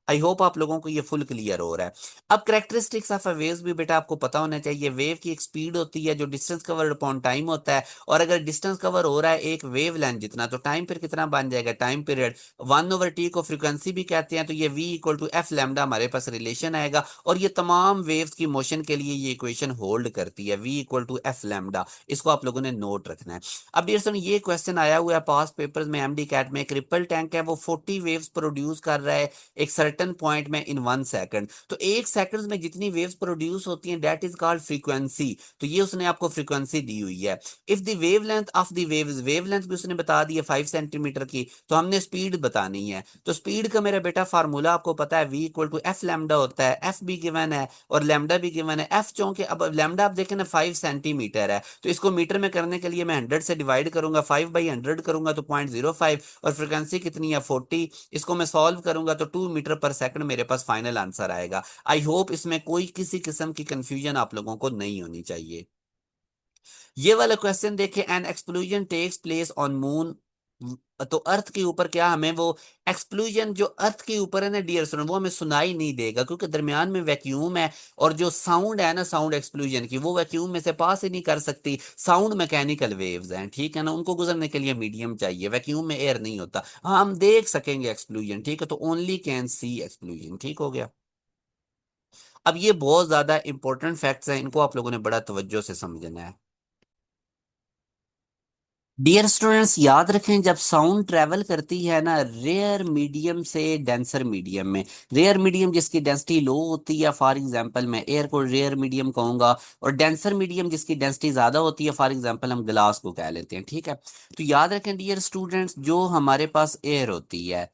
आई होप आप लोगों को ये फुल क्लियर हो रहा है। अब करेक्टरिस्टिक्स ऑफ अ वेव भी बेटा आपको पता होना चाहिए। वेव की एक स्पीड होती है जो डिस्टेंस कवर्ड अपॉन टाइम होता है, और अगर डिस्टेंस कवर हो रहा है एक वेव लेंथ जितना, तो टाइम पीरियड कितना बन जाएगा, टाइम पीरियड 1/t को फ्रीक्वेंसी भी कहते हैं, तो ये v equal to f lambda हमारे पास रिलेशन आएगा, और ये तमाम वेव्स की मोशन के लिए ये इक्वेशन होल्ड करती है, v equal to f lambda. इसको आप लोगों ने नोट रखना है। अब डियर स्टूडेंट, ये क्वेश्चन आया हुआ है पास पेपर्स में, एमडी कैट में। एक रिपल टैंक है, वो 40 वेव्स प्रोड्यूस कर रहा है एक सर्टेन पॉइंट में इन 1 सेकंड। तो 1 सेकंड में जितनी वेव्स प्रोड्यूस होती हैं दैट इज कॉल्ड फ्रीक्वेंसी। तो ये उसने आपको फ्रीक्वेंसी दी हुई है। If the wavelength of the waves, wavelength भी उसने बता दी है 5 सेंटीमीटर की, तो हमने स्पीड बतानी है। तो स्पीड का मेरा बेटा फार्मूला आपको पता है, v equal to f lambda होता है, एफ भी गिवन है और लैम्डा भी गिवन है। एफ चूंकि अब लैम्डा आप देखें ना 5 सेंटीमीटर है, तो इसको मीटर में करने के लिए मैं 100 से डिवाइड करूंगा, 5/100 करूंगा तो 0.05, और फ्रिक्वेंसी कितनी है 40। इसको मैं सॉल्व करूंगा तो 2 मीटर पर सेकंड मेरे पास फाइनल आंसर आएगा। आई होप इसमें कोई किसी किस्म की कंफ्यूजन आप लोगों को नहीं होनी चाहिए। ये वाला क्वेश्चन देखिए, an explosion takes place on moon. तो अर्थ के ऊपर क्या हमें वो एक्सप्लोजन जो अर्थ के ऊपर है ना डियर स्टूडेंट, वो हमें सुनाई नहीं देगा क्योंकि दरमियान में वैक्यूम है, और जो साउंड है ना साउंड एक्सप्लोजन की, वो वैक्यूम में से पास ही नहीं कर सकती। साउंड मैकेनिकल वेव्स हैं, ठीक है ना, उनको गुजरने के लिए मीडियम चाहिए, वैक्यूम में एयर नहीं होता। हाँ, हम देख सकेंगे एक्सप्लोजन, ठीक है, तो ओनली कैन सी एक्सप्लोजन, ठीक हो गया। अब ये बहुत ज्यादा इंपॉर्टेंट फैक्ट्स हैं, इनको आप लोगों ने बड़ा तवज्जो से समझना है। डियर स्टूडेंट्स, याद रखें जब साउंड ट्रेवल करती है ना रेयर मीडियम से डेंसर मीडियम में, रेयर मीडियम जिसकी डेंसिटी लो होती है, फॉर एग्जांपल मैं एयर को रेयर मीडियम कहूंगा, और डेंसर मीडियम जिसकी डेंसिटी ज्यादा होती है, फॉर एग्जांपल हम ग्लास को कह लेते हैं, ठीक है। तो याद रखें डियर स्टूडेंट्स, जो हमारे पास एयर होती है,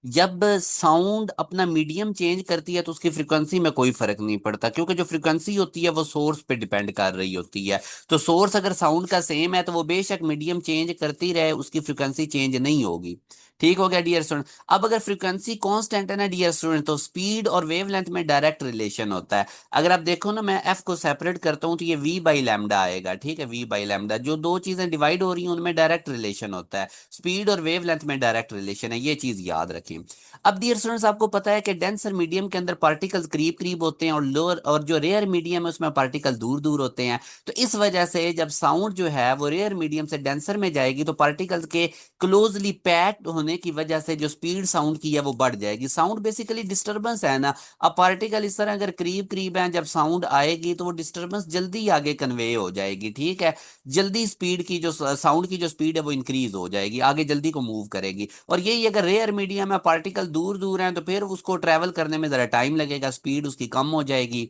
जब साउंड अपना मीडियम चेंज करती है तो उसकी फ्रिक्वेंसी में कोई फर्क नहीं पड़ता, क्योंकि जो फ्रिक्वेंसी होती है वो सोर्स पे डिपेंड कर रही होती है। तो सोर्स अगर साउंड का सेम है तो वो बेशक मीडियम चेंज करती रहे, उसकी फ्रिक्वेंसी चेंज नहीं होगी। ठीक हो गया डियर स्टूडेंट। अब अगर फ्रिक्वेंसी कांस्टेंट है ना डियर स्टूडेंट, तो स्पीड और वेवलेंथ में डायरेक्ट रिलेशन होता है। अगर आप देखो ना, मैं एफ को सेपरेट करता हूं तो ये वी बाई लैम्डा आएगा, ठीक है, वी बाई लैम्डा। जो दो चीजें डिवाइड हो रही हैं उनमें डायरेक्ट रिलेशन होता है, स्पीड और वेवलेंथ में डायरेक्ट रिलेशन है, ये चीज याद रखें। अब डियर स्टूडेंट्स, आपको पता है कि डेंसर मीडियम के अंदर पार्टिकल्स करीब करीब होते हैं, और लोअर और जो रेयर मीडियम है उसमें पार्टिकल दूर दूर होते हैं। तो इस वजह से जब साउंड जो है वो रेयर मीडियम से डेंसर में जाएगी तो पार्टिकल्स के क्लोजली पैक्ड होने की वजह से जो स्पीड साउंड की है वो बढ़ जाएगी। साउंड बेसिकली डिस्टर्बेंस है ना। अब पार्टिकल इस तरह अगर करीब करीब हैं, जब साउंड आएगी तो वो डिस्टर्बेंस जल्दी आगे कन्वे हो जाएगी, ठीक है। जल्दी स्पीड की जो साउंड की जो स्पीड है वो इंक्रीज हो जाएगी, आगे जल्दी को मूव करेगी। और यही अगर रेयर मीडियम है, पार्टिकल दूर दूर हैं, तो फिर उसको ट्रेवल करने में जरा टाइम लगेगा, स्पीड उसकी कम हो जाएगी।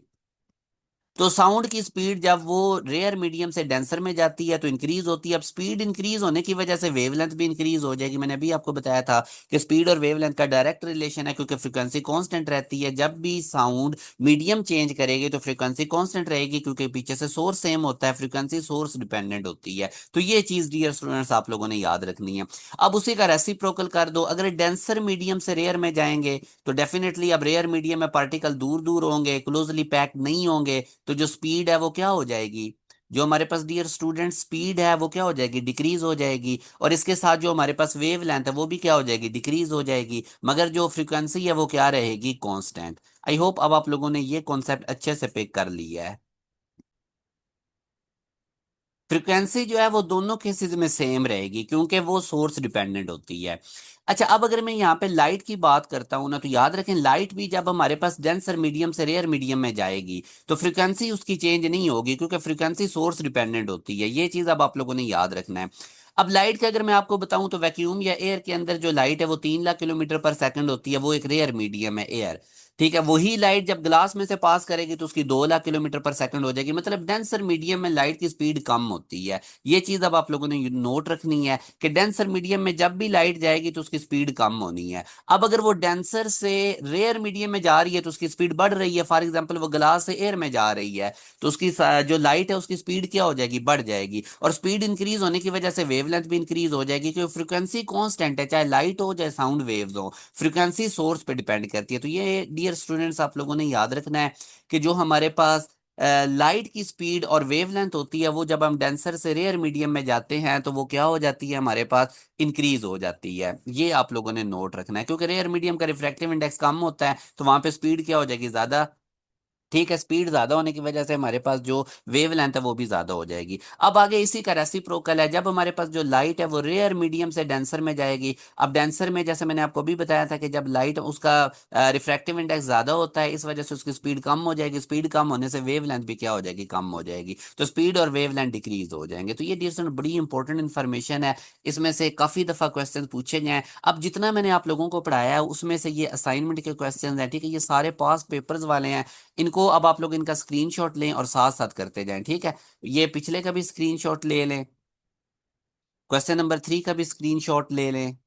तो साउंड की स्पीड जब वो रेयर मीडियम से डेंसर में जाती है तो इंक्रीज होती है। अब स्पीड इंक्रीज होने की वजह से वेवलेंथ भी इंक्रीज हो जाएगी। मैंने अभी आपको बताया था कि स्पीड और वेवलेंथ का डायरेक्ट रिलेशन है, क्योंकि फ्रीक्वेंसी कांस्टेंट रहती है। जब भी साउंड मीडियम चेंज करेगी तो फ्रीक्वेंसी कांस्टेंट रहेगी, क्योंकि पीछे से सोर्स सेम होता है, फ्रीक्वेंसी सोर्स डिपेंडेंट होती है। तो ये चीज डियर स्टूडेंट्स आप लोगों ने याद रखनी है। अब उसी का रेसिप्रोकल कर दो, अगर डेंसर मीडियम से रेयर में जाएंगे तो डेफिनेटली अब रेयर मीडियम में पार्टिकल दूर दूर होंगे, क्लोजली पैक नहीं होंगे, तो जो स्पीड है वो क्या हो जाएगी, जो हमारे पास डियर स्टूडेंट स्पीड है वो क्या हो जाएगी, डिक्रीज हो जाएगी। और इसके साथ जो हमारे पास वेव लेंथ है वो भी क्या हो जाएगी, डिक्रीज हो जाएगी। मगर जो फ्रीक्वेंसी है वो क्या रहेगी, कांस्टेंट। आई होप अब आप लोगों ने ये कॉन्सेप्ट अच्छे से पिक कर लिया है। फ्रीक्वेंसी जो है वो दोनों केसेस में सेम रहेगी, क्योंकि वो सोर्स डिपेंडेंट होती है। अच्छा, अब अगर मैं यहाँ पे लाइट की बात करता हूँ ना, तो याद रखें लाइट भी जब हमारे पास डेंसर मीडियम से रेयर मीडियम में जाएगी तो फ्रीक्वेंसी उसकी चेंज नहीं होगी, क्योंकि फ्रीक्वेंसी सोर्स डिपेंडेंट होती है। ये चीज अब आप लोगों ने याद रखना है। अब लाइट का अगर मैं आपको बताऊं तो वैक्यूम या एयर के अंदर जो लाइट है वो 3 लाख किलोमीटर पर सेकंड होती है, वो एक रेयर मीडियम है एयर। ठीक है, वही लाइट जब ग्लास में से पास करेगी तो उसकी 2 लाख किलोमीटर पर सेकंड हो जाएगी, मतलब डेंसर मीडियम में लाइट की स्पीड कम होती है। ये चीज अब आप लोगों ने नोट रखनी है कि डेंसर मीडियम में जब भी लाइट जाएगी तो उसकी स्पीड कम होनी है। अब अगर वो डेंसर से रेयर मीडियम में जा रही है तो उसकी स्पीड बढ़ रही है, फॉर एग्जाम्पल वो ग्लास से एयर में जा रही है, तो उसकी जो लाइट है उसकी स्पीड क्या हो जाएगी, बढ़ जाएगी। और स्पीड इंक्रीज होने की वजह से वेवलेंथ भी इंक्रीज हो जाएगी, क्योंकि फ्रिक्वेंसी कांस्टेंट है, चाहे लाइट हो चाहे साउंड वेव्स हो, फ्रिक्वेंसी सोर्स पे डिपेंड करती है। तो ये डियर स्टूडेंट्स आप लोगों ने याद रखना है कि जो हमारे पास लाइट की स्पीड और वेवलेंथ होती है वो जब हम डेंसर से रेयर मीडियम में जाते हैं तो वो क्या हो जाती है, हमारे पास इंक्रीज हो जाती है। ये आप लोगों ने नोट रखना है, क्योंकि रेयर मीडियम का रिफ्रैक्टिव इंडेक्स कम होता है तो वहां पे स्पीड क्या हो जाएगी, ज्यादा। ठीक है, स्पीड ज्यादा होने की वजह से हमारे पास जो वेव लेंथ है वो भी ज्यादा हो जाएगी। अब आगे इसी का रेसिप्रोकल है, जब हमारे पास जो लाइट है वो रेयर मीडियम से डेंसर में जाएगी। अब डेंसर में जैसे मैंने आपको भी बताया था कि जब लाइट उसका रिफ्रैक्टिव इंडेक्स ज्यादा होता है, इस वजह से उसकी स्पीड कम हो जाएगी, स्पीड कम होने से वेव लेंथ भी क्या हो जाएगी, कम हो जाएगी, तो स्पीड और वेव लेंथ डिक्रीज हो जाएंगे। तो ये डियर स्टूडेंट बड़ी इंपॉर्टेंट इन्फॉर्मेशन है, इसमें से काफी दफा क्वेश्चन पूछे गए हैं। अब जितना मैंने आप लोगों को पढ़ाया है उसमें से ये असाइनमेंट के क्वेश्चन हैं, ठीक है, ये सारे पास पेपर्स वाले हैं। इनको अब आप लोग इनका स्क्रीनशॉट लें और साथ साथ करते जाएं, ठीक है। ये पिछले का भी स्क्रीनशॉट ले लें, क्वेश्चन नंबर 3 का भी स्क्रीनशॉट ले लें।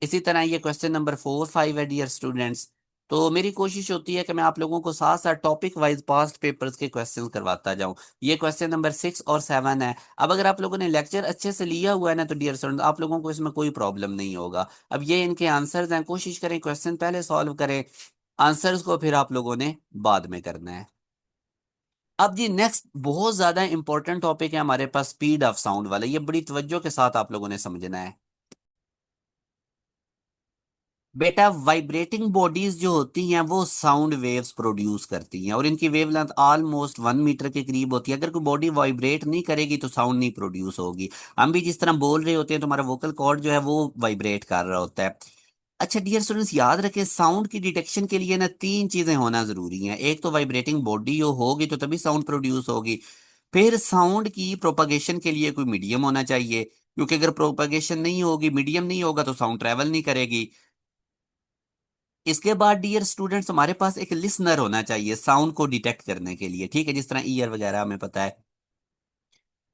इसी तरह ये क्वेश्चन नंबर 4, 5 है डियर स्टूडेंट्स। तो मेरी कोशिश होती है कि मैं आप लोगों को साथ साथ टॉपिक वाइज पास्ट पेपर्स के क्वेश्चंस करवाता जाऊं। ये क्वेश्चन नंबर 6 और 7 है। अब अगर आप लोगों ने लेक्चर अच्छे से लिया हुआ है ना तो डियर स्टूडेंट आप लोगों को इसमें कोई प्रॉब्लम नहीं होगा। अब ये इनके आंसर्स हैं, कोशिश करें क्वेश्चन पहले सॉल्व करें, आंसर्स को फिर आप लोगों ने बाद में करना है। अब जी नेक्स्ट बहुत ज्यादा इंपॉर्टेंट टॉपिक है हमारे पास, स्पीड ऑफ साउंड वाला, ये बड़ी तवज्जो के साथ आप लोगों ने समझना है। बेटा वाइब्रेटिंग बॉडीज जो होती हैं वो साउंड वेव्स प्रोड्यूस करती हैं और इनकी वेवलेंथ ऑलमोस्ट 1 मीटर के करीब होती है। अगर कोई बॉडी वाइब्रेट नहीं करेगी तो साउंड नहीं प्रोड्यूस होगी। हम भी जिस तरह बोल रहे होते हैं तो हमारा वोकल कॉर्ड जो है वो वाइब्रेट कर रहा होता है। अच्छा डियर स्टूडेंट्स याद रखें, साउंड की डिटेक्शन के लिए ना 3 चीजें होना जरूरी हैं। एक तो वाइब्रेटिंग बॉडी होगी तो तभी साउंड प्रोड्यूस होगी। फिर साउंड की प्रोपगेशन के लिए कोई मीडियम होना चाहिए, क्योंकि अगर प्रोपगेशन नहीं होगी, मीडियम नहीं होगा तो साउंड ट्रेवल नहीं करेगी। इसके बाद डियर स्टूडेंट्स हमारे पास एक लिसनर होना चाहिए साउंड को डिटेक्ट करने के लिए, ठीक है, जिस तरह ईयर वगैरह हमें पता है।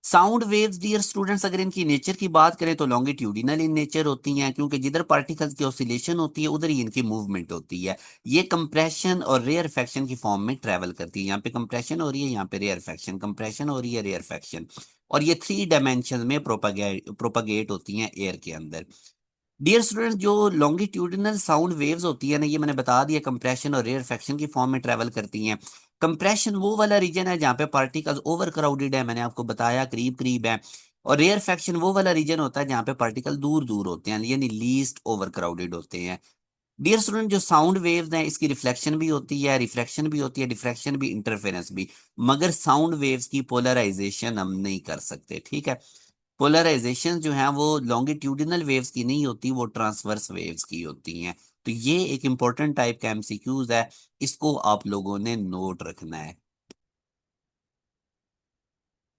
साउंड वेव्स डियर स्टूडेंट्स अगर इनकी नेचर की बात करें तो लॉन्गिट्यूडिनल इन नेचर होती हैं, क्योंकि जिधर पार्टिकल्स की ऑसिलेशन होती है उधर ही इनकी मूवमेंट होती है। ये कंप्रेशन और रेयरफेक्शन की फॉर्म में ट्रेवल करती है, यहाँ पे कंप्रेशन हो रही है, यहाँ पे रेयरफेक्शन, कंप्रेशन हो रही है, रेयरफेक्शन। और ये 3 डायमेंशन में प्रोपागेट होती हैं एयर के अंदर। डियर स्टूडेंट्स जो लॉन्गिट्यूडिनल साउंड वेव्स होती है ना, ये मैंने बता दिया कंप्रेशन और रेयरफेक्शन की फॉर्म में ट्रेवल करती हैं। कंप्रेशन वो वाला रीजन है जहाँ पे पार्टिकल्स ओवर क्राउडेड है, मैंने आपको बताया करीब करीब है। और रेयरफेक्शन वो वाला रीजन होता है जहाँ पे पार्टिकल दूर दूर होते हैं, यानी लीस्ट ओवर क्राउडेड होते हैं। डियर स्टूडेंट जो साउंड वेव्स हैं इसकी रिफ्लेक्शन भी होती है, रिफ्रैक्शन भी होती है, डिफ्रैक्शन भी, इंटरफेरेंस भी। मगर साउंड वेव्स की पोलराइजेशन हम नहीं कर सकते, ठीक है। पोलराइजेशन जो है वो लॉन्गिट्यूडिनल वेव्स की नहीं होती, वो ट्रांसवर्स वेव्स की होती हैं। तो ये एक इंपॉर्टेंट टाइप का एमसीक्यूज है, इसको आप लोगों ने नोट रखना है।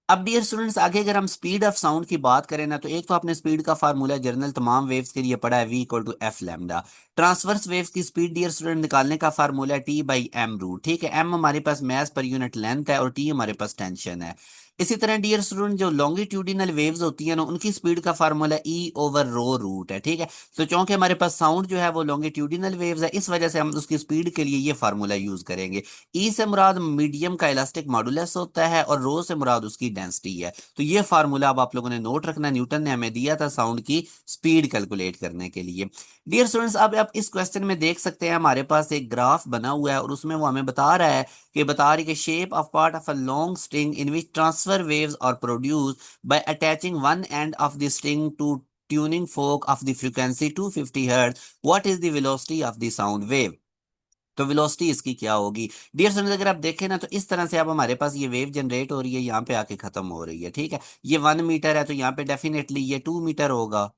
अब डियर स्टूडेंट्स आगे अगर हम स्पीड ऑफ साउंड की बात करें ना तो एक तो आपने स्पीड का फार्मूला जनरल तमाम वेव्स के लिए पढ़ा है, V = F lambda. Transverse waves की स्पीड डियर स्टूडेंट निकालने का फार्मूला है T/m रूट, ठीक है। एम हमारे पास मास पर यूनिट लेंथ है और टी हमारे पास टेंशन है। इसी तरह डियर स्टूडेंट जो लॉन्गिट्यूडिनल वेव्स होती है ना उनकी स्पीड का फार्मूला E/ρ रूट है, ठीक है। तो चूंकि हमारे पास साउंड जो है वो लॉन्गिट्यूडिनल वेव्स है, इस वजह से हम उसकी स्पीड के लिए ये फार्मूला यूज करेंगे। ई से मुराद मीडियम का इलास्टिक मॉडुलस होता है और रो से मुराद उसकी डेंसिटी है। तो ये फार्मूला अब आप लोगों ने नोट रखना, न्यूटन ने हमें दिया था साउंड की स्पीड कैलकुलेट करने के लिए। डियर स्टूडेंट्स अब आप इस क्वेश्चन में देख सकते हैं हमारे पास एक ग्राफ बना हुआ है और उसमें वो हमें बता रहा है कि shape of part of a long string in which transfer waves are produce by attaching one end of the string to tuning fork of the frequency 250 hertz, what is the velocity of the sound wave. तो velocity इसकी क्या होगी। Dear students अगर आप देखें ना तो इस तरह से अब हमारे पास ये वेव जनरेट हो रही है, यहाँ पे आके खत्म हो रही है, ठीक है। ये 1 मीटर है तो यहाँ पे डेफिनेटली ये 2 मीटर होगा।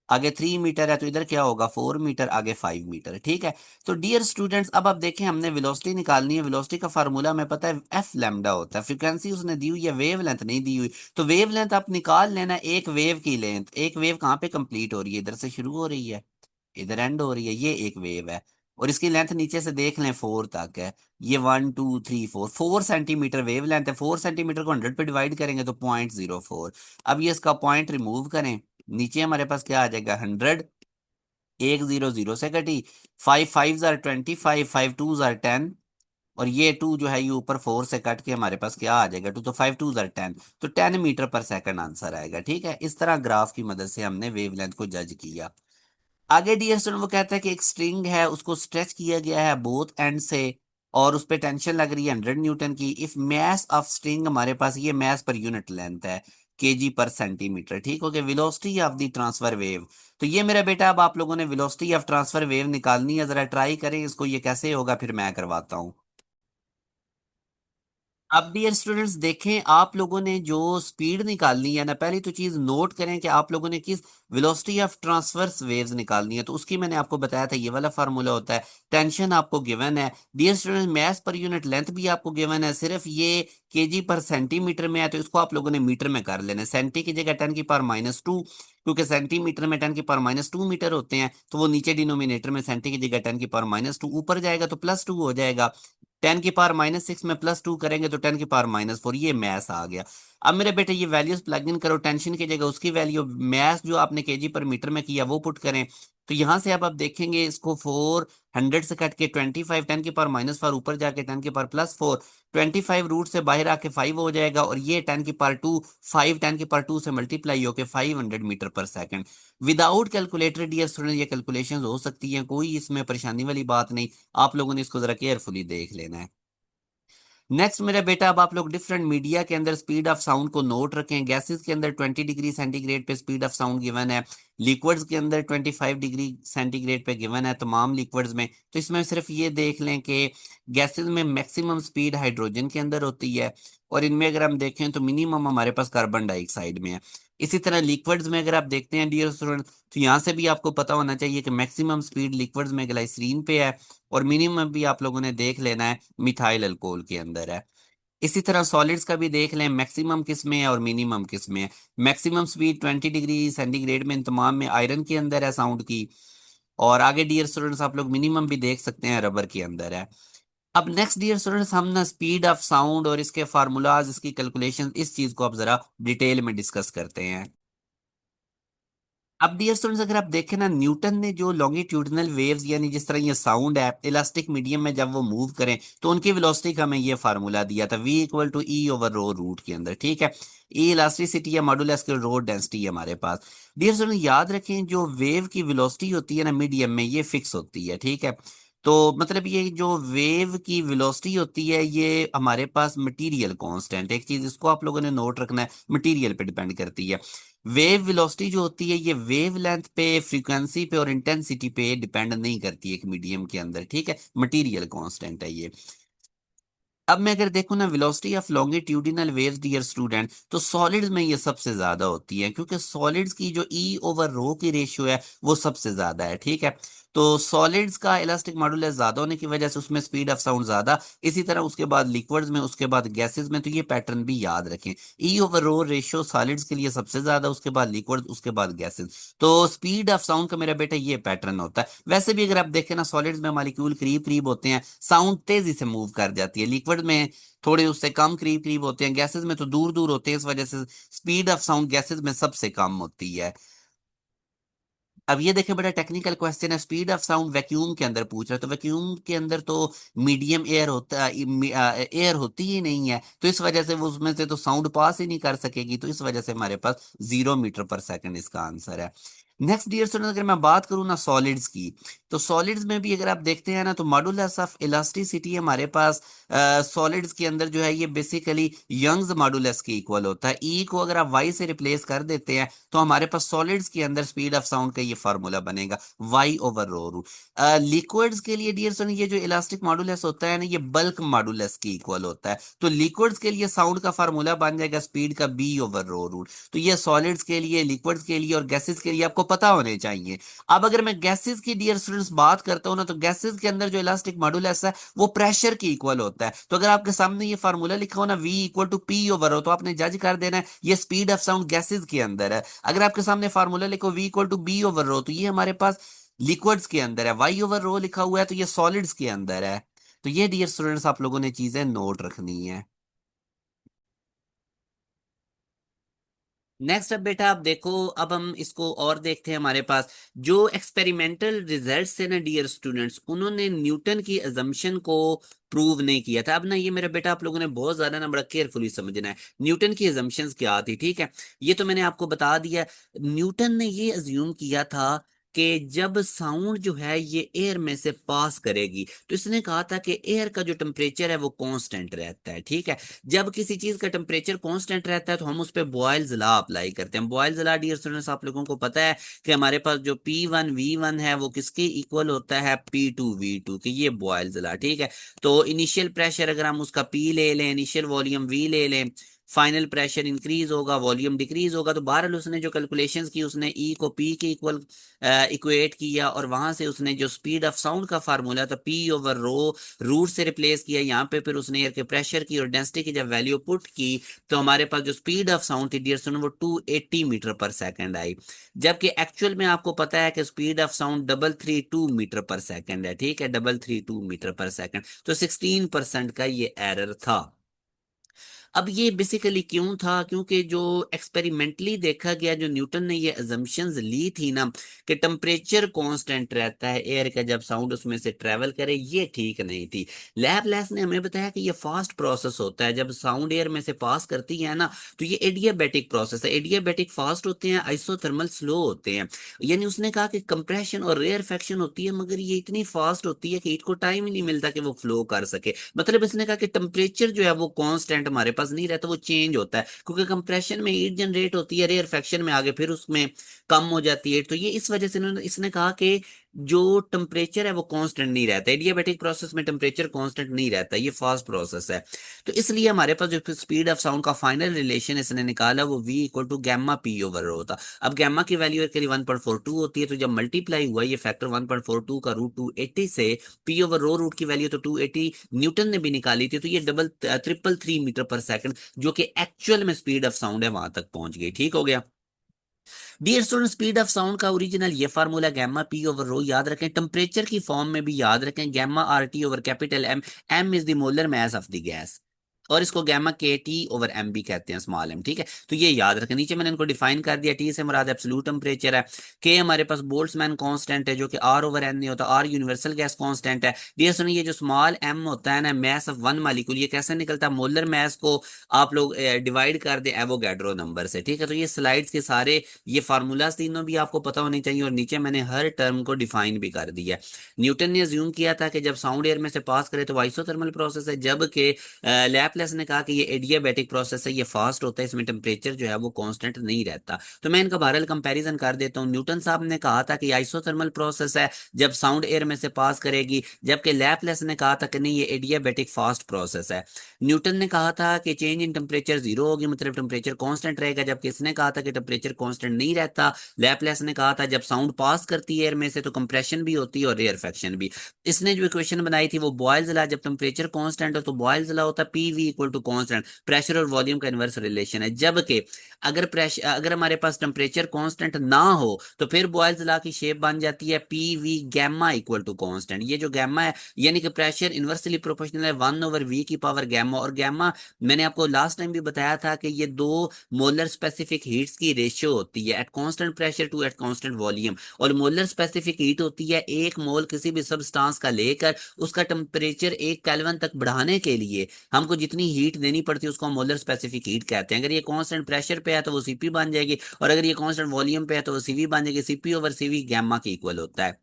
आगे 3 मीटर है तो इधर क्या होगा, 4 मीटर, आगे 5 मीटर, ठीक है। तो डियर स्टूडेंट्स अब आप देखें हमने वेलोसिटी निकालनी है, वेलोसिटी का फार्मूला हमें पता है F लैम्डा होता है, फ्रीक्वेंसी उसने दी हुई है, वेव लेंथ नहीं दी हुई। तो वेव लेंथ आप निकाल लेना, एक वेव की लेंथ, एक वेव कहाँ पे कंप्लीट हो रही है, इधर से शुरू हो रही है, इधर एंड हो रही है, ये एक वेव है। और इसकी लेंथ नीचे से देख लें 4 तक है। ये 1 2 3 4, 4 सेंटीमीटर वेव लेंथ है। 4 सेंटीमीटर को 100 पे डिवाइड करेंगे तो 0.04। अब ये इसका पॉइंट रिमूव करें, नीचे हमारे पास क्या आ जाएगा 100, एक जीरो जीरो से कटी, 5 5 जार 25, 5 2 जार 10, और ये 2 जो है ये ऊपर 4 से कट के हमारे पास क्या आ जाएगा 2, तो 5 2 जार 10, तो 10 मीटर पर सेकंड आंसर आएगा। ठीक है, इस तरह ग्राफ की मदद से हमने वेवलेंथ को जज किया। आगे डियर स्टूडेंट वो कहता है कि एक स्ट्रिंग है, उसको स्ट्रेच किया गया है बोथ एंड से, और उस पे टेंशन लग रही है 100 न्यूटन की। इफ मैस ऑफ स्ट्रिंग, हमारे पास ये मैस पर यूनिट लेंथ है, केजी पर सेंटीमीटर। ठीक हो गया। Velocity of the transfer wave, तो ये मेरा बेटा अब आप लोगों ने वेलोसिटी ऑफ ट्रांसफर वेव निकालनी है। जरा ट्राई करें इसको, ये कैसे होगा फिर मैं करवाता हूँ। अब डियर स्टूडेंट्स देखें, आप लोगों ने जो स्पीड निकालनी है ना, पहली तो चीज नोट करें कि आप लोगों ने किस वेलोसिटी ऑफ ट्रांसवर्स वेव्स निकालनी है। तो उसकी मैंने आपको बताया था, ये वाला फार्मूला होता है। टेंशन आपको गिवन है डियर स्टूडेंट्स, मास पर यूनिट लेंथ भी आपको गिवन है, सिर्फ ये केजी पर सेंटीमीटर में है, तो इसको आप लोगों ने मीटर में कर लेना है। सेंटी की जगह 10 की पावर -2, क्योंकि सेंटीमीटर में 10 की पावर -2 मीटर होते हैं, तो वो नीचे डिनोमिनेटर में सेंटी की जगह 10 की पावर -2, ऊपर जाएगा तो +2 हो जाएगा। 10 की पावर -6 में +2 करेंगे तो 10 की पावर -4, ये मैथ आ गया। अब मेरे बेटे ये वैल्यूज प्लग इन करो, टेंशन की जगह उसकी वैल्यू, मैथ जो आपने केजी पर मीटर में किया वो पुट करें। तो यहां से अब आप देखेंगे इसको 400 से कट के 25, 10 की पावर -4 ऊपर जाके 10 की पावर+4, 25 रूट से बाहर आके 5 हो जाएगा, और ये 10 की पावर 2, 5 10 की पावर 2 से मल्टीप्लाई होके 500 मीटर पर second. Without calculator dear student ये कैलकुलेशंस हो सकती हैं, कोई इसमें परेशानी वाली बात नहीं। आप लोगों ने इसको जरा केयरफुली देख लेना है। नेक्स्ट मेरा बेटा, अब आप लोग डिफरेंट मीडिया के अंदर स्पीड ऑफ साउंड को नोट रखें। गैसेस के अंदर 20 डिग्री सेंटीग्रेड पे स्पीड ऑफ साउंड गिवन है, लिक्विड्स के अंदर 25 डिग्री सेंटीग्रेड पे गिवन है, तमाम लिक्विड्स में। तो इसमें सिर्फ ये देख लें कि गैसेस में मैक्सिमम स्पीड हाइड्रोजन के अंदर होती है, और इनमें अगर हम देखें तो मिनिमम हमारे पास कार्बन डाइऑक्साइड में है। इसी तरह लिक्विड्स में अगर आप देखते हैं डियर स्टूडेंट, तो यहाँ से भी आपको पता होना चाहिए कि मैक्सिमम स्पीड लिक्विड्स में ग्लाइसरीन पे है, और मिनिमम भी आप लोगों ने देख लेना है मिथाइल अल्कोहल के अंदर है। इसी तरह सॉलिड्स का भी देख लें, मैक्सिमम किस में है और मिनिमम किस में है। मैक्सिमम स्पीड 20 डिग्री सेंटीग्रेड में इन तमाम में आयरन के अंदर है साउंड की, और आगे डियर स्टूडेंट्स आप लोग मिनिमम भी देख सकते हैं रबर के अंदर है। अब नेक्स्ट डियर स्टूडेंट्स हम ना स्पीड ऑफ साउंड और इसके फार्मूलाज, इसकी कैलकुलेशन, इस चीज को अब जरा डिटेल में डिस्कस करते हैं। अब डियर स्टूडेंट्स अगर आप देखें ना, न्यूटन ने जो लॉन्गिट्यूडिनल वेव्स, यानी जिस तरह ये साउंड है इलास्टिक मीडियम में जब वो मूव करें, तो उनकी वेलोसिटी का हमें ये फार्मूला दिया था, V = E/ρ रूट के अंदर। ठीक है, E इलास्टिसिटी या मॉडुलस के रो डेंसिटी है हमारे पास। डियर स्टूडेंट याद रखें, जो वेव की वेलोसिटी होती है ना मीडियम में, ये फिक्स होती है। ठीक है, तो मतलब ये जो वेव की वेलोसिटी होती है ये हमारे पास मटेरियल कांस्टेंट, एक चीज इसको आप लोगों ने नोट रखना है, मटेरियल पे डिपेंड करती है। वेव वेलोसिटी जो होती है ये वेव लेंथ पे, फ्रीक्वेंसी पे और इंटेंसिटी पे डिपेंड नहीं करती है एक मीडियम के अंदर। ठीक है, मटेरियल कांस्टेंट है ये। अब मैं अगर देखूं ना velocity of longitudinal waves dear student, तो सॉलिड्स में ये सबसे ज्यादा होती है, क्योंकि सॉलिड्स की जो E/ρ की रेशियो है वो सबसे ज्यादा है। ठीक है, तो सॉलिड्स का इलास्टिक मॉडुलस ज्यादा होने की वजह से उसमें स्पीड ऑफ साउंड ज्यादा। इसी तरह उसके बाद लिक्विड्स में, उसके बाद गैसेस में, तो ये पैटर्न भी याद रखें। E/ρ रेशियो सॉलिड्स के लिए सबसे ज्यादा, उसके बाद लिक्विड, उसके बाद गैसेस। तो स्पीड ऑफ साउंड का मेरा बेटा ये पैटर्न होता है। वैसे भी अगर आप देखें ना, सॉलिड्स में मॉलिक्यूल करीब करीब होते हैं, साउंड तेजी से मूव कर जाती है। लिक्विड में थोड़े उससे कम करीब करीब होते हैं, गैसेस में तो दूर दूर होते हैं, इस वजह से स्पीड ऑफ साउंड गैसेस में सबसे कम होती है। अब ये देखें, बड़ा टेक्निकल क्वेश्चन है, स्पीड ऑफ साउंड वैक्यूम के अंदर पूछ रहा है, तो वैक्यूम के अंदर तो मीडियम एयर होता है, एयर होती ही नहीं है, तो इस वजह से वो उसमें से तो साउंड पास ही नहीं कर सकेगी, तो इस वजह से हमारे पास 0 मीटर पर सेकंड इसका आंसर है। नेक्स्ट डियर स्टूडेंट, अगर मैं बात करूँ ना सॉलिड्स की, तो सॉलिड्स में भी अगर आप देखते हैं ना, तो मॉडुलस ऑफ इलास्टिसिटी हमारे पास सॉलिड्स के अंदर जो है ये बेसिकली यंग्स मॉडुलस के इक्वल होता है। ई को अगर आप वाई से रिप्लेस कर देते हैं, तो हमारे पास सॉलिड्स के अंदर स्पीड ऑफ साउंड का ये फार्मूला बनेगा, Y/ρ रूट। लिक्विड्स के लिए डियर स्टूडेंट ये जो इलास्टिक मॉडुलस होता है ना, ये बल्क मॉडुलस के इक्वल होता है, तो लिक्विड्स के लिए साउंड का फार्मूला बन जाएगा स्पीड का B/ρ रूट। तो ये सॉलिड्स के लिए, लिक्विड्स के लिए और गैसेस के लिए आपको पता होने चाहिए। अब अगर मैं गैसेस की डियर स्टूडेंट्स बात करता हूं ना, तो गैसेस के अंदर जो इलास्टिक मॉडुलस है वो प्रेशर के इक्वल होता है। तो अगर आपके सामने ये फार्मूला लिखा हो ना, V = P/ρ, तो आपने जज कर देना है ये स्पीड ऑफ साउंड गैसेस के अंदर है। अगर आपके सामने फार्मूला लिखो V = B/ρ, तो ये हमारे पास लिक्विड्स के अंदर है, वाई ओवर रो लिखा हुआ है तो ये सॉलिड्स के अंदर है। तो ये डियर स्टूडेंट्स आप लोगों ने चीजें नोट रखनी है। नेक्स्ट अब बेटा आप देखो, अब हम इसको और देखते हैं। हमारे पास जो एक्सपेरिमेंटल रिजल्ट्स थे ना डियर स्टूडेंट्स, उन्होंने न्यूटन की अजम्पशन को प्रूव नहीं किया था। अब ना ये मेरा बेटा आप लोगों ने बहुत ज्यादा ना बड़ा केयरफुली समझना है। न्यूटन की अजम्पशंस क्या थी, ठीक है, ये तो मैंने आपको बता दिया। न्यूटन ने ये अज्यूम किया था कि जब साउंड जो है ये एयर में से पास करेगी, तो इसने कहा था कि एयर का जो टेम्परेचर है वो कांस्टेंट रहता है, ठीक है। जब किसी चीज का टेम्परेचर कांस्टेंट रहता है तो हम उस पर बॉयल्स लॉ अप्लाई करते हैं। बॉयल्स लॉ डियर स्टूडेंट्स आप लोगों को पता है कि हमारे पास जो P1 V1 है वो किसके इक्वल होता है, P2 V2 कि ये बॉयल्स लॉ, ठीक है। तो इनिशियल प्रेशर अगर हम उसका P ले लें, इनिशियल वॉल्यूम V ले लें, फाइनल प्रेशर इंक्रीज होगा, वॉल्यूम डिक्रीज होगा। तो बहरहाल उसने जो कैलकुलेशंस की उसने ई को पी के इक्वल इक्वेट किया, और वहां से उसने जो स्पीड ऑफ साउंड का फार्मूला था पी ओवर रो रूट से रिप्लेस किया यहाँ पे। फिर उसने एयर के प्रेशर की और डेंसिटी की जब वैल्यू पुट की, तो हमारे पास जो स्पीड ऑफ साउंड थी डियर स्टूडेंट वो 280 मीटर पर सेकंड आई। जबकि एक्चुअल में आपको पता है कि स्पीड ऑफ साउंड 332 मीटर पर सेकंड है, ठीक है, 332 मीटर पर सेकंड। तो 16% का ये एरर था। अब ये बेसिकली क्यों था, क्योंकि जो एक्सपेरिमेंटली देखा गया, जो न्यूटन ने ये अजम्पशंस ली थी ना कि टेम्परेचर कांस्टेंट रहता है एयर का जब साउंड उसमें से ट्रेवल करे, ये ठीक नहीं थी। लैब ने हमें बताया कि ये फास्ट प्रोसेस होता है जब साउंड एयर में से पास करती है ना, तो ये एडियाबैटिक प्रोसेस है। एडियाबैटिक फास्ट होते हैं, आइसोथर्मल स्लो होते हैं। यानी उसने कहा कि कंप्रेशन और रेयरफेक्शन होती है, मगर ये इतनी फास्ट होती है कि हीट को टाइम ही नहीं मिलता कि वो फ्लो कर सके। मतलब इसने कहा कि टेम्परेचर जो है वो कांस्टेंट हमारे पास नहीं रहता, वो चेंज होता है, क्योंकि कंप्रेशन में हीट जनरेट होती है, रेयरफेक्शन में आगे फिर उसमें कम हो जाती है। तो ये इस वजह से इसने कहा कि जो टेम्परेचर है वो कांस्टेंट नहीं रहता। एडियाबैटिक प्रोसेस में टेम्परेचर कांस्टेंट नहीं रहता, ये फास्ट प्रोसेस है। तो इसलिए हमारे पास जो स्पीड ऑफ साउंड का फाइनल रिलेशन इसने निकाला वो V equal to gamma P over rho होता। अब गैमा की वैल्यू के लिए 1.42 होती है, तो जब मल्टीप्लाई हुआ ये फैक्टर 1.42 का रूट 280 से, पी ओवर रो रूट की वैल्यू तो 280 न्यूटन ने भी निकाली थी, तो ये 333 मीटर पर सेकंड जो कि एक्चुअल में स्पीड ऑफ साउंड है वहां तक पहुंच गई। ठीक हो गया dear student. Speed of sound का ओरिजिनल ये formula gamma P over rho याद रखें, टेम्परेचर की फॉर्म में भी याद रखें, gamma R T over capital M. M is the molar mass of the gas, और इसको गैमा के टी ओवर एम भी कहते हैं, स्मॉल एम, ठीक है। तो ये याद रखें। नीचे मैंने इनको डिफाइन कर दिया। टी से मुराद एब्सोल्यूट टेम्परेचर है, के हमारे पास बोल्ट्जमैन कांस्टेंट है जो कि आर ओवर एन नहीं होता, आर यूनिवर्सल गैस कांस्टेंट है। डियर सुनिए, ये जो स्मॉल एम होता है ना, मास ऑफ वन मालिक्यूल, ये कैसे निकलता है, मोलर मास को आप लोग डिवाइड कर दे एवोगैड्रो नंबर से, ठीक है। तो ये स्लाइड्स के सारे ये फार्मूलाज तीनों भी आपको पता होने चाहिए, और नीचे मैंने हर टर्म को डिफाइन भी कर दिया। न्यूटन ने अज्यूम किया था कि जब साउंड एयर में से पास करे तो आइसोथर्मल प्रोसेस है, जबकि लैपलेस ने कहा कि ये एडियाबैटिक प्रोसेस है, ये फास्ट होता है, इसमें टेम्परेचर जो है वो कांस्टेंट नहीं रहता। तो मैं इनका बहरहाल कंपैरिजन कर देता हूँ। न्यूटन साहब ने कहा था कि आइसोथर्मल प्रोसेस है जब साउंड एयर में से पास करेगी, जबकि लैपलेस ने कहा था कि नहीं, ये एडियाबैटिक फास्ट प्रोसेस है। न्यूटन ने कहा था कि चेंज इन टेम्परेचर जीरो होगी, मतलब टेम्परेचर कांस्टेंट रहेगा, जबकि इसने कहा था कि टेम्परेचर कांस्टेंट नहीं रहता। लैपलेस ने कहा था जब साउंड पास करती है एयर में से तो कंप्रेशन भी होती है और रेयरफेक्शन भी। इसने जो इक्वेशन बनाई थी वो बॉयल्स लॉ, जब टेम्परेचर कांस्टेंट हो तो बॉयल्स लॉ होता है PV equal to constant, pressure और वॉल्यूम का इनवर्स रिलेशन है। जबकि अगर हमारे पास टेम्परेचर कांस्टेंट ना हो तो फिर बॉयल्स लॉ की शेप बन जाती है PV gamma equal to constant. ये जो गैमा है यानी कि प्रेशर इनवर्सली प्रोपोर्शनल है 1/V की पावर गैमा। और गैमा मैंने आपको लास्ट टाइम भी बताया था कि ये दो मोलर स्पेसिफिक हीट्स की रेशियो होती है at constant pressure to at constant volume. और मोलर स्पेसिफिक हीट होती है एक मोल किसी भी सबस्टांस का लेकर उसका टेम्परेचर 1 केल्विन तक बढ़ाने के लिए हमको जितनी हीट देनी पड़ती है उसको हम मोलर स्पेसिफिक हीट कहते हैं। अगर ये कांस्टेंट प्रेशर पे है तो वो सीपी बन जाएगी, और अगर ये कांस्टेंट वॉल्यूम पे है तो वो सीवी बन जाएगी। सीपी ओवर सीवी गैमा के इक्वल होता है।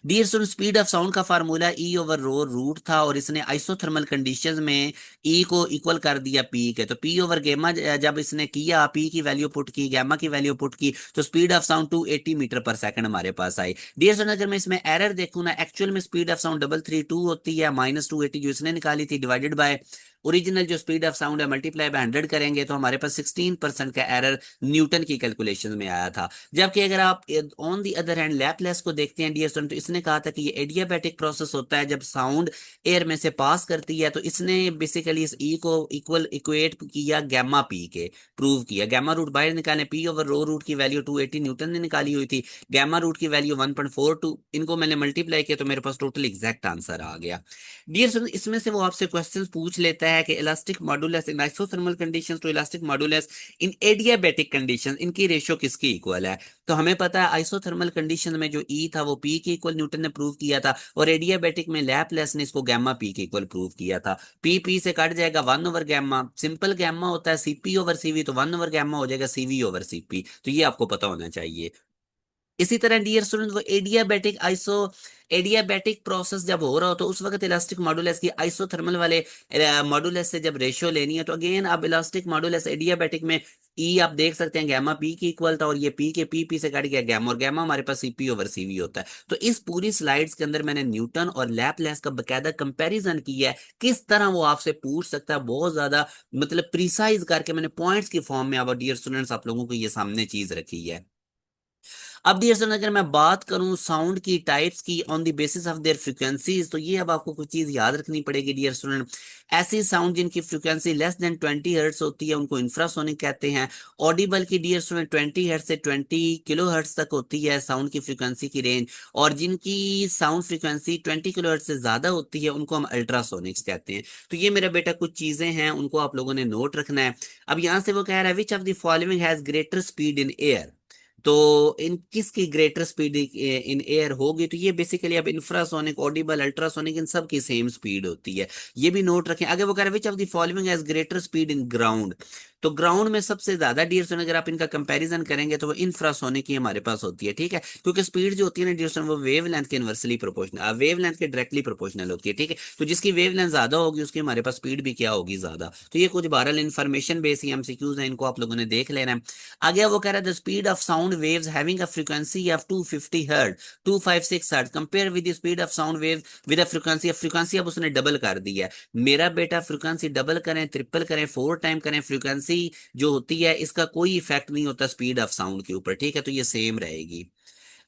Dear student, speed of sound का formula E over rho root था, और इसने आइसोथर्मल कंडीशंस में ई को इक्वल कर दिया पी के। तो पी ओवर गैमा जब इसने किया, पी की वैल्यू पुट की, गैमा की वैल्यू पुट की, तो स्पीड ऑफ साउंड 280 मीटर पर सेकंड हमारे पास आई। डियर स्टूडेंट, अगर मैं इसमें एरर देखूं ना, एक्चुअल में स्पीड ऑफ साउंड 332 होती है, -280 जो इसने निकाली थी डिवाइडेड बाय ओरिजिनल जो स्पीड ऑफ साउंड है मल्टीप्लाई बाय 100 करेंगे तो हमारे पास 16% का एरर न्यूटन की कैलकुलेशन में आया था। जबकि अगर आप on the other hand Laplace को देखते हैं डियर स्टूडेंट, तो इसने कहा था कि ये एडियाबैटिक प्रोसेस होता है जब साउंड एयर में से पास करती है। तो इसने बेसिकली इस ई को इक्वल इक्वेट किया गैमा पी के, प्रूव किया। गैमा रूट बाहर निकालें, पी ओवर रो रूट की वैल्यू 280 न्यूटन ने निकाली हुई थी, गैमा रूट की वैल्यू 1.42, इनको मैंने मल्टीप्लाई किया तो मेरे पास टोटल एग्जैक्ट आंसर आ गया। डियर स्टूडेंट, इसमें से वो आपसे क्वेश्चंस पूछ लेता है कि elastic modulus in isothermal conditions to elastic modulus in adiabatic conditions, इनकी रेशियो किसकी इक्वल है। तो हमें पता है आइसोथर्मल कंडीशन में जो ई था वो पी के इक्वल न्यूटन ने प्रूव किया था, और एडियाबैटिक में लैपलेस ने इसको गैमा पी के इक्वल प्रूव किया था। पी पी से कट जाएगा 1 ओवर गैमा, सिंपल गैमा होता है सीपी ओवर सीवी, तो 1 ओवर गैमा हो जाएगा सीवी ओवर सीपी। तो ये आपको पता होना चाहिए। इसी तरह डियर स्टूडेंट, वो एडियाबैटिक प्रोसेस जब हो रहा हो तो उस वक्त इलास्टिक मॉडुलस की आइसोथर्मल वाले मॉडुलस से जब रेशियो लेनी है, तो अगेन अब इलास्टिक मॉडुलस एडियाबैटिक में ई आप देख सकते हैं गैमा पी की इक्वल था, और ये पी के पी से कट गया गैमा, और गैमा हमारे पास सीपी ओवर सीवी होता है। तो इस पूरी स्लाइड्स के अंदर मैंने न्यूटन और लैपलेस का बकायदा कंपैरिजन किया है। किस तरह वो आपसे पूछ सकता है, बहुत ज्यादा मतलब प्रिसाइज करके मैंने पॉइंट्स की फॉर्म में अब डियर स्टूडेंट्स आप लोगों को ये सामने चीज रखी है। अब डियर स्टूडेंट, अगर मैं बात करूं साउंड की टाइप्स की on the basis of their frequencies, तो ये अब आपको कुछ चीज याद रखनी पड़ेगी डियर स्टूडेंट। ऐसी साउंड जिनकी फ्रीक्वेंसी लेस देन 20 हर्ट्ज होती है उनको इंफ्रासोनिक कहते हैं। ऑडिबल की डियर स्टूडेंट 20 हर्ट्ज से 20 किलो हर्ट्ज तक होती है साउंड की फ्रीक्वेंसी की रेंज, और जिनकी साउंड फ्रीक्वेंसी 20 किलो हर्ट्ज से ज्यादा होती है उनको हम अल्ट्रासोनिक्स कहते हैं। तो ये मेरा बेटा कुछ चीजें हैं, उनको आप लोगों ने नोट रखना है। अब यहां से वो कह रहा है which of the following has greater speed in air. तो इन किसकी ग्रेटर स्पीड इन एयर होगी, तो ये बेसिकली अब इंफ्रासोनिक, ऑडिबल, अल्ट्रासोनिक, इन सब की सेम स्पीड होती है। ये भी नोट रखें। आगे वो कह रहे हैं which of the following has greater speed in ground. तो ग्राउंड में सबसे ज्यादा डियर स्टूडेंट अगर आप इनका कंपैरिजन करेंगे तो वो इंफ्रासोनिक ही हमारे पास होती है, ठीक है। क्योंकि स्पीड जो होती है ना डियर स्टूडेंट वो वेव लेंथ के इनवर्सली प्रोपोर्शनल, वेव लेंथ के डायरेक्टली प्रोपोर्शनल होती है, ठीक है। तो जिसकी वेव लेंथ ज्यादा होगी उसकी हमारे पास स्पीड भी क्या होगी, ज्यादा। तो ये कुछ बहरहाल इन्फॉर्मेशन बेस एमसीक्यूज हैं, इनको आप लोगों ने देख लेना है। आगे वो कह रहा है the speed of sound waves having a frequency of 250 hertz 256 hertz compare with the speed of sound wave with a frequency अब उसने डबल कर दी है। मेरा बेटा फ्रीक्वेंसी डबल करें, ट्रिपल करें, 4 टाइम करें, फ्रीक्वेंसी जो होती है इसका कोई इफेक्ट नहीं होता स्पीड ऑफ साउंड के ऊपर, ठीक है। तो ये सेम रहेगी।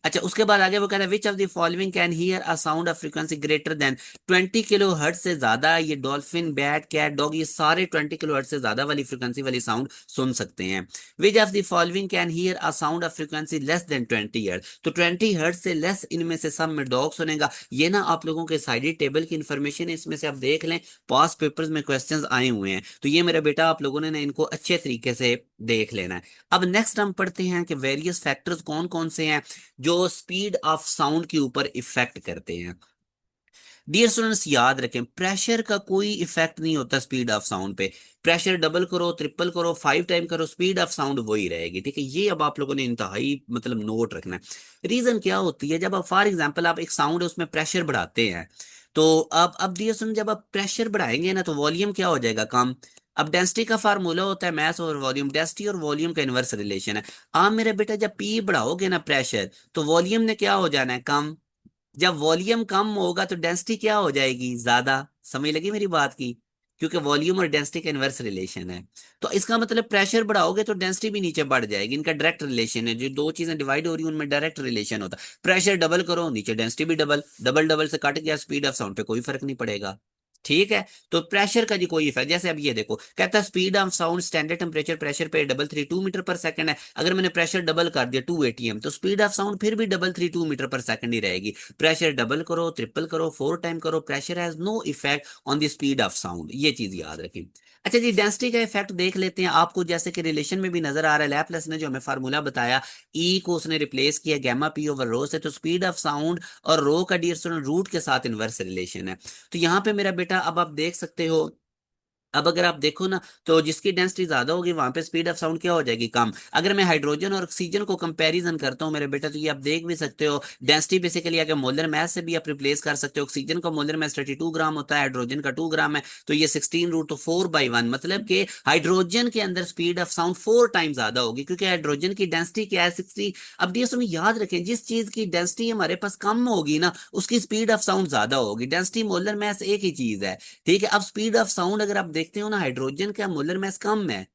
अच्छा, उसके बाद आगे वो कह रहा है which of the following can hear a sound of frequency greater than 20 kilo hertz से ज्यादा। ये डॉल्फिन, बैट, कैट, डॉग, ये सारे 20 किलो हर्ट्ज से ज्यादा वाली फ्रीक्वेंसी वाली साउंड सुन सकते हैं। Which of the following can hear a sound of frequency less than 20 hertz. तो 20 हर्ट्ज से लेस इनमें से सब में डॉग सुनेगा। ये ना आप लोगों के साइडेड टेबल की इंफॉर्मेशन है, इसमें से आप देख लें पास पेपर्स में क्वेश्चंस आए हुए हैं। तो ये मेरा बेटा आप लोगों ने ना इनको अच्छे तरीके से देख लेना है। अब नेक्स्ट हम पढ़ते हैं कि वेरियस फैक्टर्स कौन कौन से हैं जो स्पीड ऑफ साउंड के ऊपर इफेक्ट करते हैं। डियर स्टूडेंट्स, याद रखें प्रेशर का कोई इफेक्ट नहीं होता स्पीड ऑफ साउंड पे। प्रेशर डबल करो, ट्रिपल करो, 5 टाइम करो, स्पीड ऑफ साउंड वही रहेगी, ठीक है। ये अब आप लोगों ने इंतहाई मतलब नोट रखना है। रीजन क्या होती है, जब आप फॉर एग्जाम्पल आप एक साउंड है उसमें प्रेशर बढ़ाते हैं, तो अब डियर स्टूडेंट जब आप प्रेशर बढ़ाएंगे ना तो वॉल्यूम क्या हो जाएगा, कम। अब डेंसिटी का फार्मूला होता है मास और वॉल्यूम, डेंसिटी और वॉल्यूम का इनवर्स रिलेशन है। आप मेरे बेटा जब पी बढ़ाओगे ना प्रेशर, तो वॉल्यूम ने क्या हो जाना है, कम। जब वॉल्यूम कम होगा तो डेंसिटी क्या हो जाएगी, ज्यादा। समझ लगी मेरी बात की, क्योंकि वॉल्यूम और डेंसिटी का इनवर्स रिलेशन है। तो इसका मतलब प्रेशर बढ़ाओगे तो डेंसिटी भी नीचे बढ़ जाएगी, इनका डायरेक्ट रिलेशन है। जो दो चीजें डिवाइड हो रही हैं उनमें डायरेक्ट रिलेशन होता है। प्रेशर डबल करो नीचे डेंसिटी भी डबल, डबल डबल से कट गया, स्पीड ऑफ साउंड पे कोई फर्क नहीं पड़ेगा, ठीक है। तो प्रेशर का जी कोई इफेक्ट, जैसे अब ये देखो कहता है speed of sound standard temperature pressure पे डबल थ्री 2 मीटर पर सेकंड है। अगर मैंने प्रेशर डबल कर दिया 2 ATM, तो स्पीड ऑफ साउंड फिर भी डबल थ्री 2 मीटर पर सेकंड ही रहेगी। प्रेशर डबल करो, ट्रिपल करो, 4 टाइम करो, pressure has no effect on the speed of sound, ये चीज याद रखें। अच्छा जी, डेंसिटी का इफेक्ट देख लेते हैं। आपको जैसे कि रिलेशन में भी नजर आ रहा है, लैपलेस ने जो हमें फार्मूला बताया, ई को उसने रिप्लेस किया गैमा पी ओवर रो से, तो स्पीड ऑफ साउंड और रो का डियर स्टूडेंट रूट के साथ इनवर्स रिलेशन है। तो यहाँ पे मेरा बेटा अब आप देख सकते हो, अब अगर आप देखो ना तो जिसकी डेंसिटी ज्यादा होगी वहां पे स्पीड ऑफ साउंड क्या हो जाएगी, कम। अगर मैं हाइड्रोजन और ऑक्सीजन को कंपैरिजन करता हूं मेरे बेटा, तो ये आप देख भी सकते हो डेंसिटी बेसिकली अगर मोलर मास से भी आप रिप्लेस कर सकते हो। ऑक्सीजन का मोलर मास 32 ग्राम होता है, हाइड्रोजन का 2 ग्राम है, तो ये 16√4/1, मतलब कि हाइड्रोजन के अंदर स्पीड ऑफ साउंड 4 टाइम ज्यादा होगी, क्योंकि हाइड्रोजन की डेंसिटी क्या है, 60। अब डी में याद रखें जिस चीज की डेंसिटी हमारे पास कम होगी ना उसकी स्पीड ऑफ साउंड ज्यादा होगी। डेंसिटी मोलर मास एक ही चीज है, ठीक है। अब स्पीड ऑफ साउंड अगर आप देखते हो ना, हाइड्रोजन का मोलर मास कम है,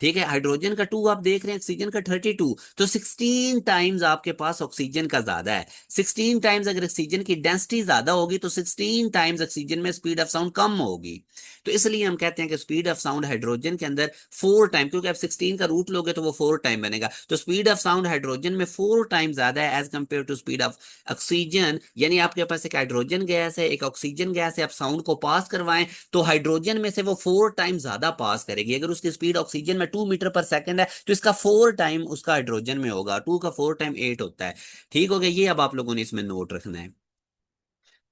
ठीक है, हाइड्रोजन का 2 आप देख रहे हैं, ऑक्सीजन का 32, तो 16 टाइम्स आपके पास ऑक्सीजन का ज्यादा है। 16 टाइम्स अगर ऑक्सीजन की डेंसिटी ज्यादा होगी तो 16 टाइम्स ऑक्सीजन में स्पीड ऑफ साउंड कम होगी। तो इसलिए हम कहते हैं कि स्पीड ऑफ साउंड हाइड्रोजन के अंदर 4 टाइम, क्योंकि आप 16 का रूट लोगे तो वो 4 टाइम बनेगा, तो स्पीड ऑफ साउंड हाइड्रोजन में 4 टाइम ज्यादा है as compare to speed of oxygen. यानी आपके पास एक हाइड्रोजन गैस है, एक ऑक्सीजन गैस है, आप साउंड को पास करवाएं तो हाइड्रोजन में से वो 4 टाइम ज्यादा पास करेगी। अगर उसकी स्पीड ऑक्सीजन में 2 मीटर पर सेकंड है तो इसका 4 टाइम उसका हाइड्रोजन में होगा, 2 का 4 टाइम 8 होता है। ठीक हो गया, ये अब आप लोगों ने इसमें नोट रखना है।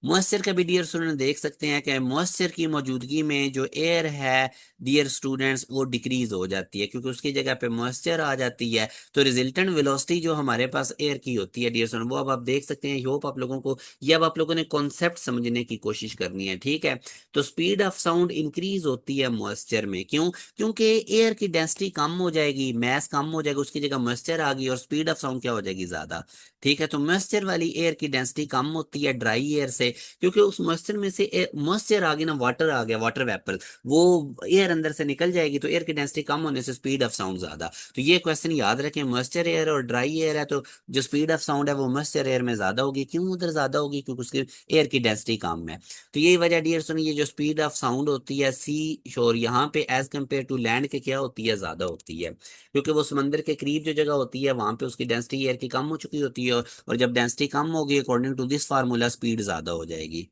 मॉइस्चर का भी डियर स्टूडेंट देख सकते हैं कि मॉइस्चर की मौजूदगी में जो एयर है डियर स्टूडेंट्स वो डिक्रीज हो जाती है, क्योंकि उसकी जगह पे मॉइस्चर आ जाती है। तो रिजल्टेंट वेलोसिटी जो हमारे पास एयर की होती है डियर स्टूडेंट, वो अब आप देख सकते हैं। होप आप लोगों को ये अब आप लोगों ने कॉन्सेप्ट समझने की कोशिश करनी है, ठीक है। तो स्पीड ऑफ साउंड इंक्रीज होती है मॉइस्चर में, क्यों? क्योंकि एयर की डेंसिटी कम हो जाएगी, मैस कम हो जाएगा, उसकी जगह मॉइस्चर आ गई और स्पीड ऑफ साउंड क्या हो जाएगी, ज्यादा। ठीक है, तो मॉइस्चर वाली एयर की डेंसिटी कम होती है ड्राई एयर से, क्योंकि उस मॉइस्चर में से मॉइस्चर आ गया ना, वाटर आ गया, वाटर वेपर, वो एयर अंदर से निकल जाएगी, तो एयर की डेंसिटी कम होने से स्पीड ऑफ साउंड ज्यादा। तो ये क्वेश्चन याद रखें, मॉइस्चर एयर और ड्राई एयर है तो जो स्पीड ऑफ साउंड है वो मॉइस्चर एयर में ज्यादा होगी। क्यों उधर ज्यादा होगी? क्योंकि उसकी एयर की डेंसिटी कम है। तो यही वजह डियर सुन, ये जो स्पीड ऑफ साउंड होती है सी शोर, यहाँ पे एज कम्पेयर टू लैंड के क्या होती है, ज्यादा होती है, क्योंकि वो समंदर के करीब जो जगह होती है वहां पे उसकी डेंसिटी एयर की कम हो चुकी होती है, और जब डेंसिटी कम होगी according to this formula speed ज्यादा हो जाएगी।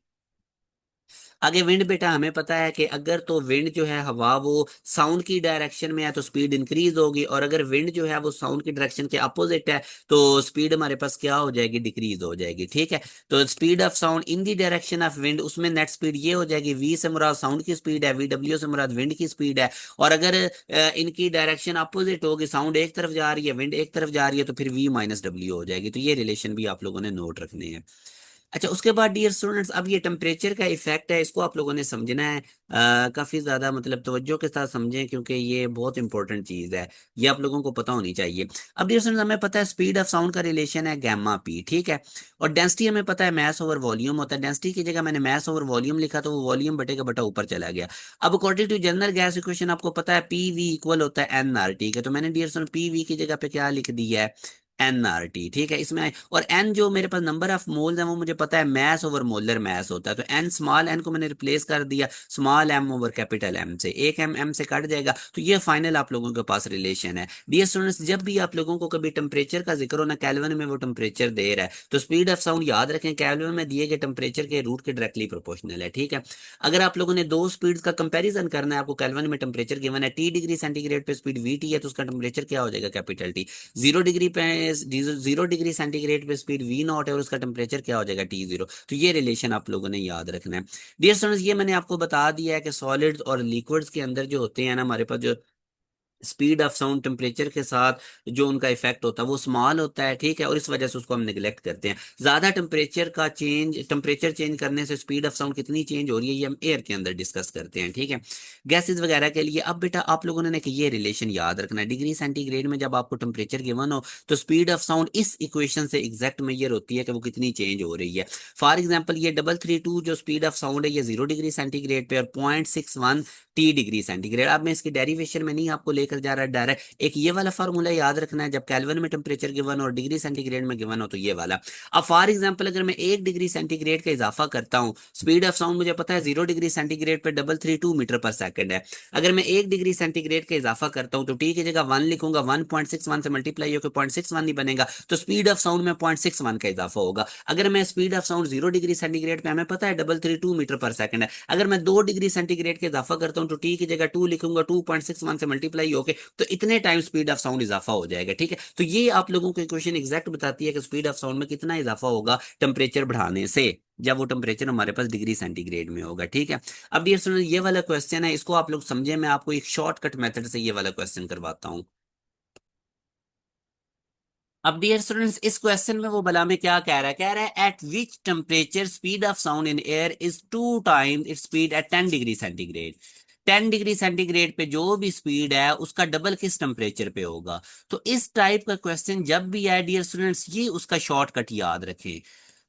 आगे विंड बेटा, हमें पता है कि अगर तो विंड जो है हवा वो साउंड की डायरेक्शन में है तो स्पीड इंक्रीज होगी, और अगर विंड जो है वो साउंड की डायरेक्शन के अपोजिट है तो स्पीड हमारे पास क्या हो जाएगी, डिक्रीज हो जाएगी। ठीक है, तो speed of sound in the direction of wind, उसमें नेट स्पीड ये हो जाएगी, वी से मुराद साउंड की स्पीड है, वी डब्ल्यू से मुराद विंड की स्पीड है। और अगर इनकी डायरेक्शन अपोजिट होगी, साउंड एक तरफ जा रही है, विंड एक तरफ जा रही है, तो फिर वी माइनस डब्ल्यू हो जाएगी। तो ये रिलेशन भी आप लोगों ने नोट रखने हैं। अच्छा, उसके बाद डियर स्टूडेंट्स, अब ये टेम्परेचर का इफेक्ट है, इसको आप लोगों ने समझना है। काफी ज्यादा मतलब तवज्जो के साथ समझें, क्योंकि ये बहुत इंपॉर्टेंट चीज है, ये आप लोगों को पता होनी चाहिए। अब डियर स्टूडेंट्स, हमें पता है स्पीड ऑफ साउंड का रिलेशन है गैमा पी, ठीक है। और डेंसिटी हमें पता है मैस ओवर वॉल्यूम होता है, डेंसिटी की जगह मैंने मैस ओवर वॉल्यूम लिखा तो वो वॉल्यूम बटे का बटा ऊपर चला गया। अब according to general gas equation आपको पता है पी वी इक्वल होता है एन आर, ठीक है। तो मैंने डियर स्टूडेंट पी वी की जगह पे क्या लिख दिया है, एन आर टी, ठीक है। इसमें और एन जो मेरे पास नंबर ऑफ मोल्स है वो मुझे पता है मैस ओवर मोलर मैस होता है, तो एन स्मॉल एन को मैंने रिप्लेस कर दिया small M over capital M से, एक एम एम से कट जाएगा। तो ये फाइनल आप लोगों के पास रिलेशन है। डियर स्टूडेंट्स, जब भी आप लोगों को कभी टेम्परेचर का जिक्र हो ना, केल्विन में वो टेम्परेचर दे रहा है, तो स्पीड ऑफ साउंड याद रखें केल्विन में दिए गए टेम्परेचर के रूट के डायरेक्टली प्रोपोर्शनल है, ठीक है। अगर आप लोगों ने दो स्पीड्स का कंपैरिजन करना है, आपको केल्विन में टेम्परेचर गिवन है टी डिग्री सेंटीग्रेड पे स्पीड वी टी है, तो उसका टेम्परेचर क्या हो जाएगा, कैपिटल टी। 0 डिग्री पे 0 डिग्री सेंटीग्रेड पे स्पीड वी नॉट है और उसका टेम्परेचर क्या हो जाएगा, टी जीरो। तो ये रिलेशन आप लोगों ने याद रखना है। डियर स्टूडेंट्स, ये मैंने आपको बता दिया है कि सॉलिड्स और लिक्विड्स के अंदर जो होते हैं ना, हमारे पास जो स्पीड ऑफ साउंड टेम्परेचर के साथ जो उनका इफेक्ट होता है वो स्मॉल होता है, ठीक है, और इस वजह से उसको हम निगलेक्ट करते हैं। ज्यादा टेम्परेचर चेंज करने से स्पीड ऑफ साउंड कितनी चेंज हो रही है ये हम एयर के अंदर डिस्कस करते हैं, ठीक है, गैसेस वगैरह के लिए। अब बेटा आप लोगों ने ये रिलेशन याद रखना है, डिग्री सेंटीग्रेड में जब आपको टेम्परेचर गिवन हो तो स्पीड ऑफ साउंड इस इक्वेशन से एग्जैक्ट मेजर होती है कि वो कितनी चेंज हो रही है। फॉर एग्जाम्पल ये 332 जो स्पीड ऑफ साउंड है ये 0 डिग्री सेंटीग्रेड पे और 0.61 टी डिग्री सेंटीग्रेड। अब मैं इसकी डेरिवेशन में नहीं आपको लेकर जा रहा डायरेक्ट, एक ये वाला फार्मूला याद रखना है, जब केल्विन में टेम्परेचर गिवन और डिग्री सेंटीग्रेड में गिवन हो तो ये वाला। अब फॉर एग्जांपल अगर मैं 1 डिग्री सेंटीग्रेड का इजाफा करता हूँ, स्पीड ऑफ साउंड मुझे पता है 0 डिग्री सेंटीग्रेड पे 332 मीटर पर सेकंड है। अगर मैं 1 डिग्री सेंटीग्रेड का इजाफा करता हूँ तो टी की जगह 1 लिखूंगा, 1.61 से मल्टीप्लाई होकर 0.61 नहीं बनेगा, तो स्पीड ऑफ साउंड में 0.61 का इजाफा होगा। अगर मैं speed of sound 0 degree centigrade पे हमें पता है 332 मीटर पर सेकंड है, अगर मैं 2 डिग्री सेंटीग्रेड का इजाफा करता हूँ तो टी की जगह 2 लिखूंगा, 2.61 से मल्टीप्लाई होके तो इतने टाइम स्पीड ऑफ साउंड इजाफा हो जाएगा, ठीक है। तो ये आप लोगों को इक्वेशन एग्जैक्ट बताती है कि स्पीड ऑफ साउंड में कितना इजाफा होगा टेम्परेचर बढ़ाने से, जब वो टेम्परेचर हमारे पास डिग्री सेंटीग्रेड में होगा, ठीक है। अब डियर स्टूडेंट, ये वाला क्वेश्चन है, इसको आप लोग समझे, मैं आपको एक शॉर्टकट मेथड से ये वाला क्वेश्चन करवाता हूँ। अब डियर स्टूडेंट्स, इस क्वेश्चन में वो भला में क्या कह रहा है eight which temperature speed of sound in air is 2 times its speed at 10 degree centigrade. 10 degree centigrade पे जो भी स्पीड है उसका डबल किस टेम्परेचर पे होगा। तो इस टाइप का क्वेश्चन जब भी आए डियर स्टूडेंट्स, ये उसका शॉर्टकट याद रखें।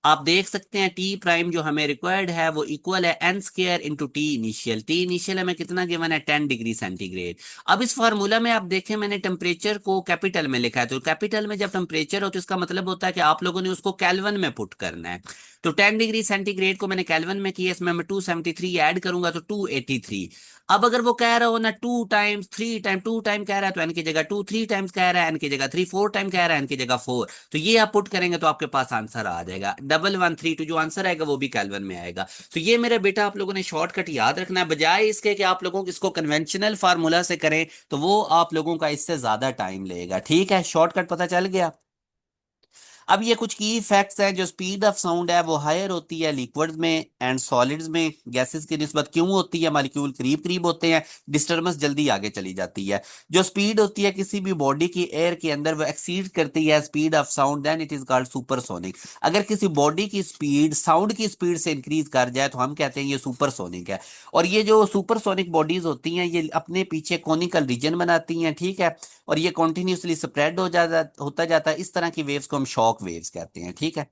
आप देख सकते हैं टी प्राइम जो हमें रिक्वायर्ड है वो इक्वल है n square into T initial. T initial हमें कितना गिवन है 10 डिग्री सेंटीग्रेड। अब इस फार्मूला में आप देखें मैंने टेम्परेचर को कैपिटल में लिखा है, तो कैपिटल में जब टेम्परेचर हो तो इसका मतलब होता है कि आप लोगों ने उसको केल्विन में पुट करना है। तो 10 डिग्री सेंटीग्रेड को मैंने केल्विन में किया, इसमें मैं 273 ऐड करूंगा तो 283। अब अगर वो कह रहा हो ना 2 टाइम्स 3 टाइम, 2 टाइम कह रहा है तो एन की जगह 2, 3 टाइम्स कह रहा है एन की जगह 3, 4 टाइम कह रहा है एन की जगह 4, तो ये आप पुट करेंगे तो आपके पास आंसर आ जाएगा 1132। जो आंसर आएगा वो भी केल्विन में आएगा। तो ये मेरे बेटा आप लोगों ने शॉर्टकट याद रखना है, बजाय इसके कि आप लोगों को इसको कन्वेंशनल फार्मूला से करें तो वो आप लोगों का इससे ज्यादा टाइम लेगा। ठीक है, शॉर्टकट पता चल गया। अब ये कुछ की फैक्ट्स हैं, जो स्पीड ऑफ साउंड है वो हायर होती है लिक्विड्स में एंड सॉलिड्स में गैसेस की निस्बत। क्यों होती है? मॉलिक्यूल करीब करीब होते हैं, डिस्टर्बेंस जल्दी आगे चली जाती है। जो स्पीड होती है किसी भी बॉडी की एयर के अंदर वो एक्सीड करती है speed of sound, then it is called supersonic. अगर किसी बॉडी की स्पीड साउंड की स्पीड से इंक्रीज कर जाए तो हम कहते हैं ये सुपरसोनिक है। और ये जो सुपरसोनिक बॉडीज होती हैं ये अपने पीछे कॉनिकल रीजन बनाती हैं, ठीक है, और ये कॉन्टिन्यूसली स्प्रेड होता जाता है। इस तरह की वेव्स को हम शॉक वेव्स कहते हैं, ठीक है।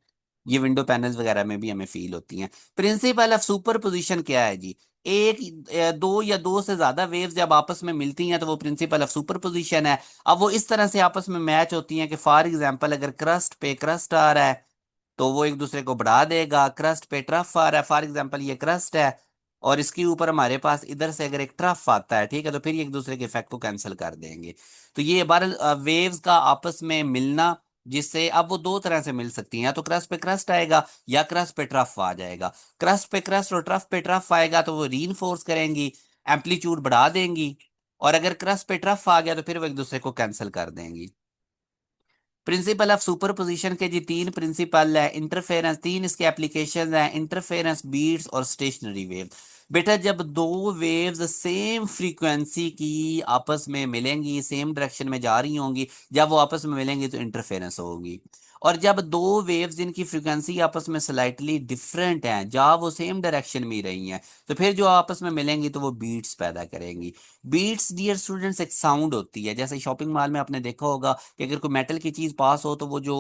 ये विंडो पैनल्स वगैरह में भी हमें फील होती हैं। प्रिंसिपल ऑफ सुपर पोजिशन क्या है जी? एक दो या दो से ज्यादा वेव्स जब आपस में मिलती हैं तो वो प्रिंसिपल ऑफ सुपर पोजिशन है। अब वो इस तरह से आपस में मैच होती हैं कि फॉर एग्जांपल अगर क्रस्ट पे क्रस्ट आ रहा है तो वो एक दूसरे को बढ़ा देगा। क्रस्ट पे ट्रफ आ रहा है, फॉर एग्जांपल ये क्रस्ट है और इसके ऊपर हमारे पास इधर से अगर एक ट्रफ आता है, ठीक है, तो फिर ये एक दूसरे के इफेक्ट को कैंसिल कर देंगे। तो ये बार वेव्स का आपस में मिलना, जिससे अब वो दो तरह से मिल सकती हैं, या तो क्रस्ट पे क्रस्ट आएगा या क्रस्ट पे ट्रफ आ जाएगा। क्रस्ट पे क्रस्ट और ट्रफ पे ट्रफ आएगा तो वो रीइंफोर्स करेंगी, एम्पलीट्यूड बढ़ा देंगी। और अगर क्रस्ट पे ट्रफ आ गया तो फिर वो एक दूसरे को कैंसिल कर देंगी। प्रिंसिपल ऑफ सुपरपोजिशन के जी तीन प्रिंसिपल है। इंटरफेरेंस, तीन इसके एप्लीकेशन है, इंटरफेरेंस, बीट्स और स्टेशनरी वेव। बेटा जब दो वेव्स सेम फ्रीक्वेंसी की आपस में मिलेंगी, सेम डायरेक्शन में जा रही होंगी, जब वो आपस में मिलेंगी तो इंटरफेरेंस होगी। और जब दो वेव्स जिनकी फ्रीक्वेंसी आपस में स्लाइटली डिफरेंट हैं, जहाँ वो सेम डायरेक्शन में ही रही हैं, तो फिर जो आपस में मिलेंगी तो वो बीट्स पैदा करेंगी। बीट्स डियर स्टूडेंट्स एक साउंड होती है, जैसे शॉपिंग मॉल में आपने देखा होगा कि अगर कोई मेटल की चीज पास हो तो वो जो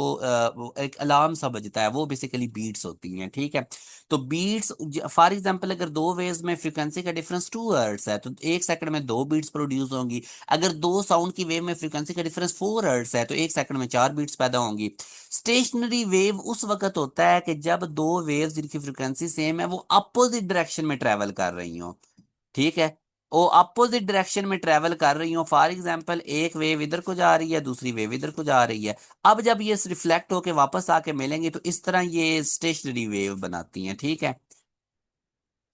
वो एक अलार्म सा बजता है, वो बेसिकली बीट्स होती हैं, ठीक है। तो बीट्स, फॉर एग्जांपल अगर दो वेव्स में फ्रीक्वेंसी का डिफरेंस 2 हर्ट्ज है तो 1 सेकंड में 2 बीट्स प्रोड्यूस होंगी। अगर दो साउंड की वेव में फ्रीक्वेंसी का डिफरेंस 4 हर्ट्ज है तो 1 सेकंड में 4 बीट्स पैदा होंगी। स्टेशनरी वेव उस वक्त होता है कि जब दो वेव्स जिनकी फ्रीक्वेंसी सेम है वो अपोजिट डायरेक्शन में ट्रेवल कर रही हो, ठीक है, वो अपोजिट डायरेक्शन में ट्रेवल कर रही हो। फॉर एग्जांपल एक वेव इधर को जा रही है, दूसरी वेव इधर को जा रही है। अब जब ये रिफ्लेक्ट होके वापस आके मिलेंगे तो इस तरह ये स्टेशनरी वेव बनाती हैं, ठीक है।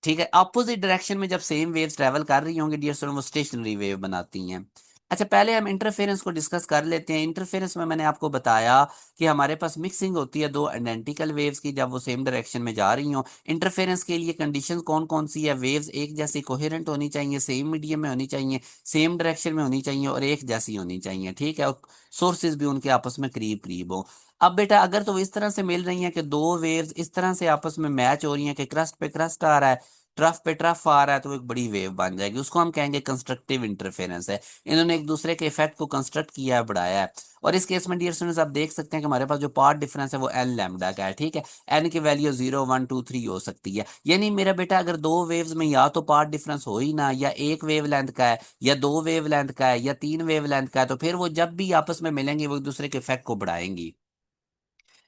ठीक है, अपोजिट डायरेक्शन में जब सेम वेव्स ट्रेवल कर रही होंगी डियर स्टूडेंट, वो स्टेशनरी वेव बनाती हैं। अच्छा, पहले हम इंटरफेरेंस को डिस्कस कर लेते हैं। इंटरफेरेंस में मैंने आपको बताया कि हमारे पास मिक्सिंग होती है दो आइडेंटिकल वेव्स की जब वो सेम डायरेक्शन में जा रही हो। इंटरफेरेंस के लिए कंडीशंस कौन कौन सी है? वेव्स एक जैसी कोहेरेंट होनी चाहिए, सेम मीडियम में होनी चाहिए, सेम डायरेक्शन में होनी चाहिए और एक जैसी होनी चाहिए, ठीक है, और सोर्सेज भी उनके आपस में करीब करीब हो। अब बेटा अगर तो इस तरह से मिल रही हैं कि दो वेव्स इस तरह से आपस में मैच हो रही हैं कि क्रस्ट पे क्रस्ट आ रहा है, ट्रफ पे ट्रफ आ रहा है, तो वो एक बड़ी वेव बन जाएगी, उसको हम कहेंगे कंस्ट्रक्टिव इंटरफेरेंस है। इन्होंने एक दूसरे के इफेक्ट को कंस्ट्रक्ट किया है, बढ़ाया है। और इस केस में डियर स्टूडेंट्स आप देख सकते हैं कि हमारे पास जो पार्ट डिफरेंस है वो एन लैम्डा का है, ठीक है। एन की वैल्यू 0, 1, 2, 3 हो सकती है। यानी मेरा बेटा अगर दो वेव्स में या तो पार्ट डिफरेंस हो ही ना, या एक वेव लेंथ का है, या दो वेव लेंथ का है, या तीन वेव लेंथ का है, तो फिर वो जब भी आपस में मिलेंगे वो एक दूसरे के इफेक्ट को बढ़ाएंगी,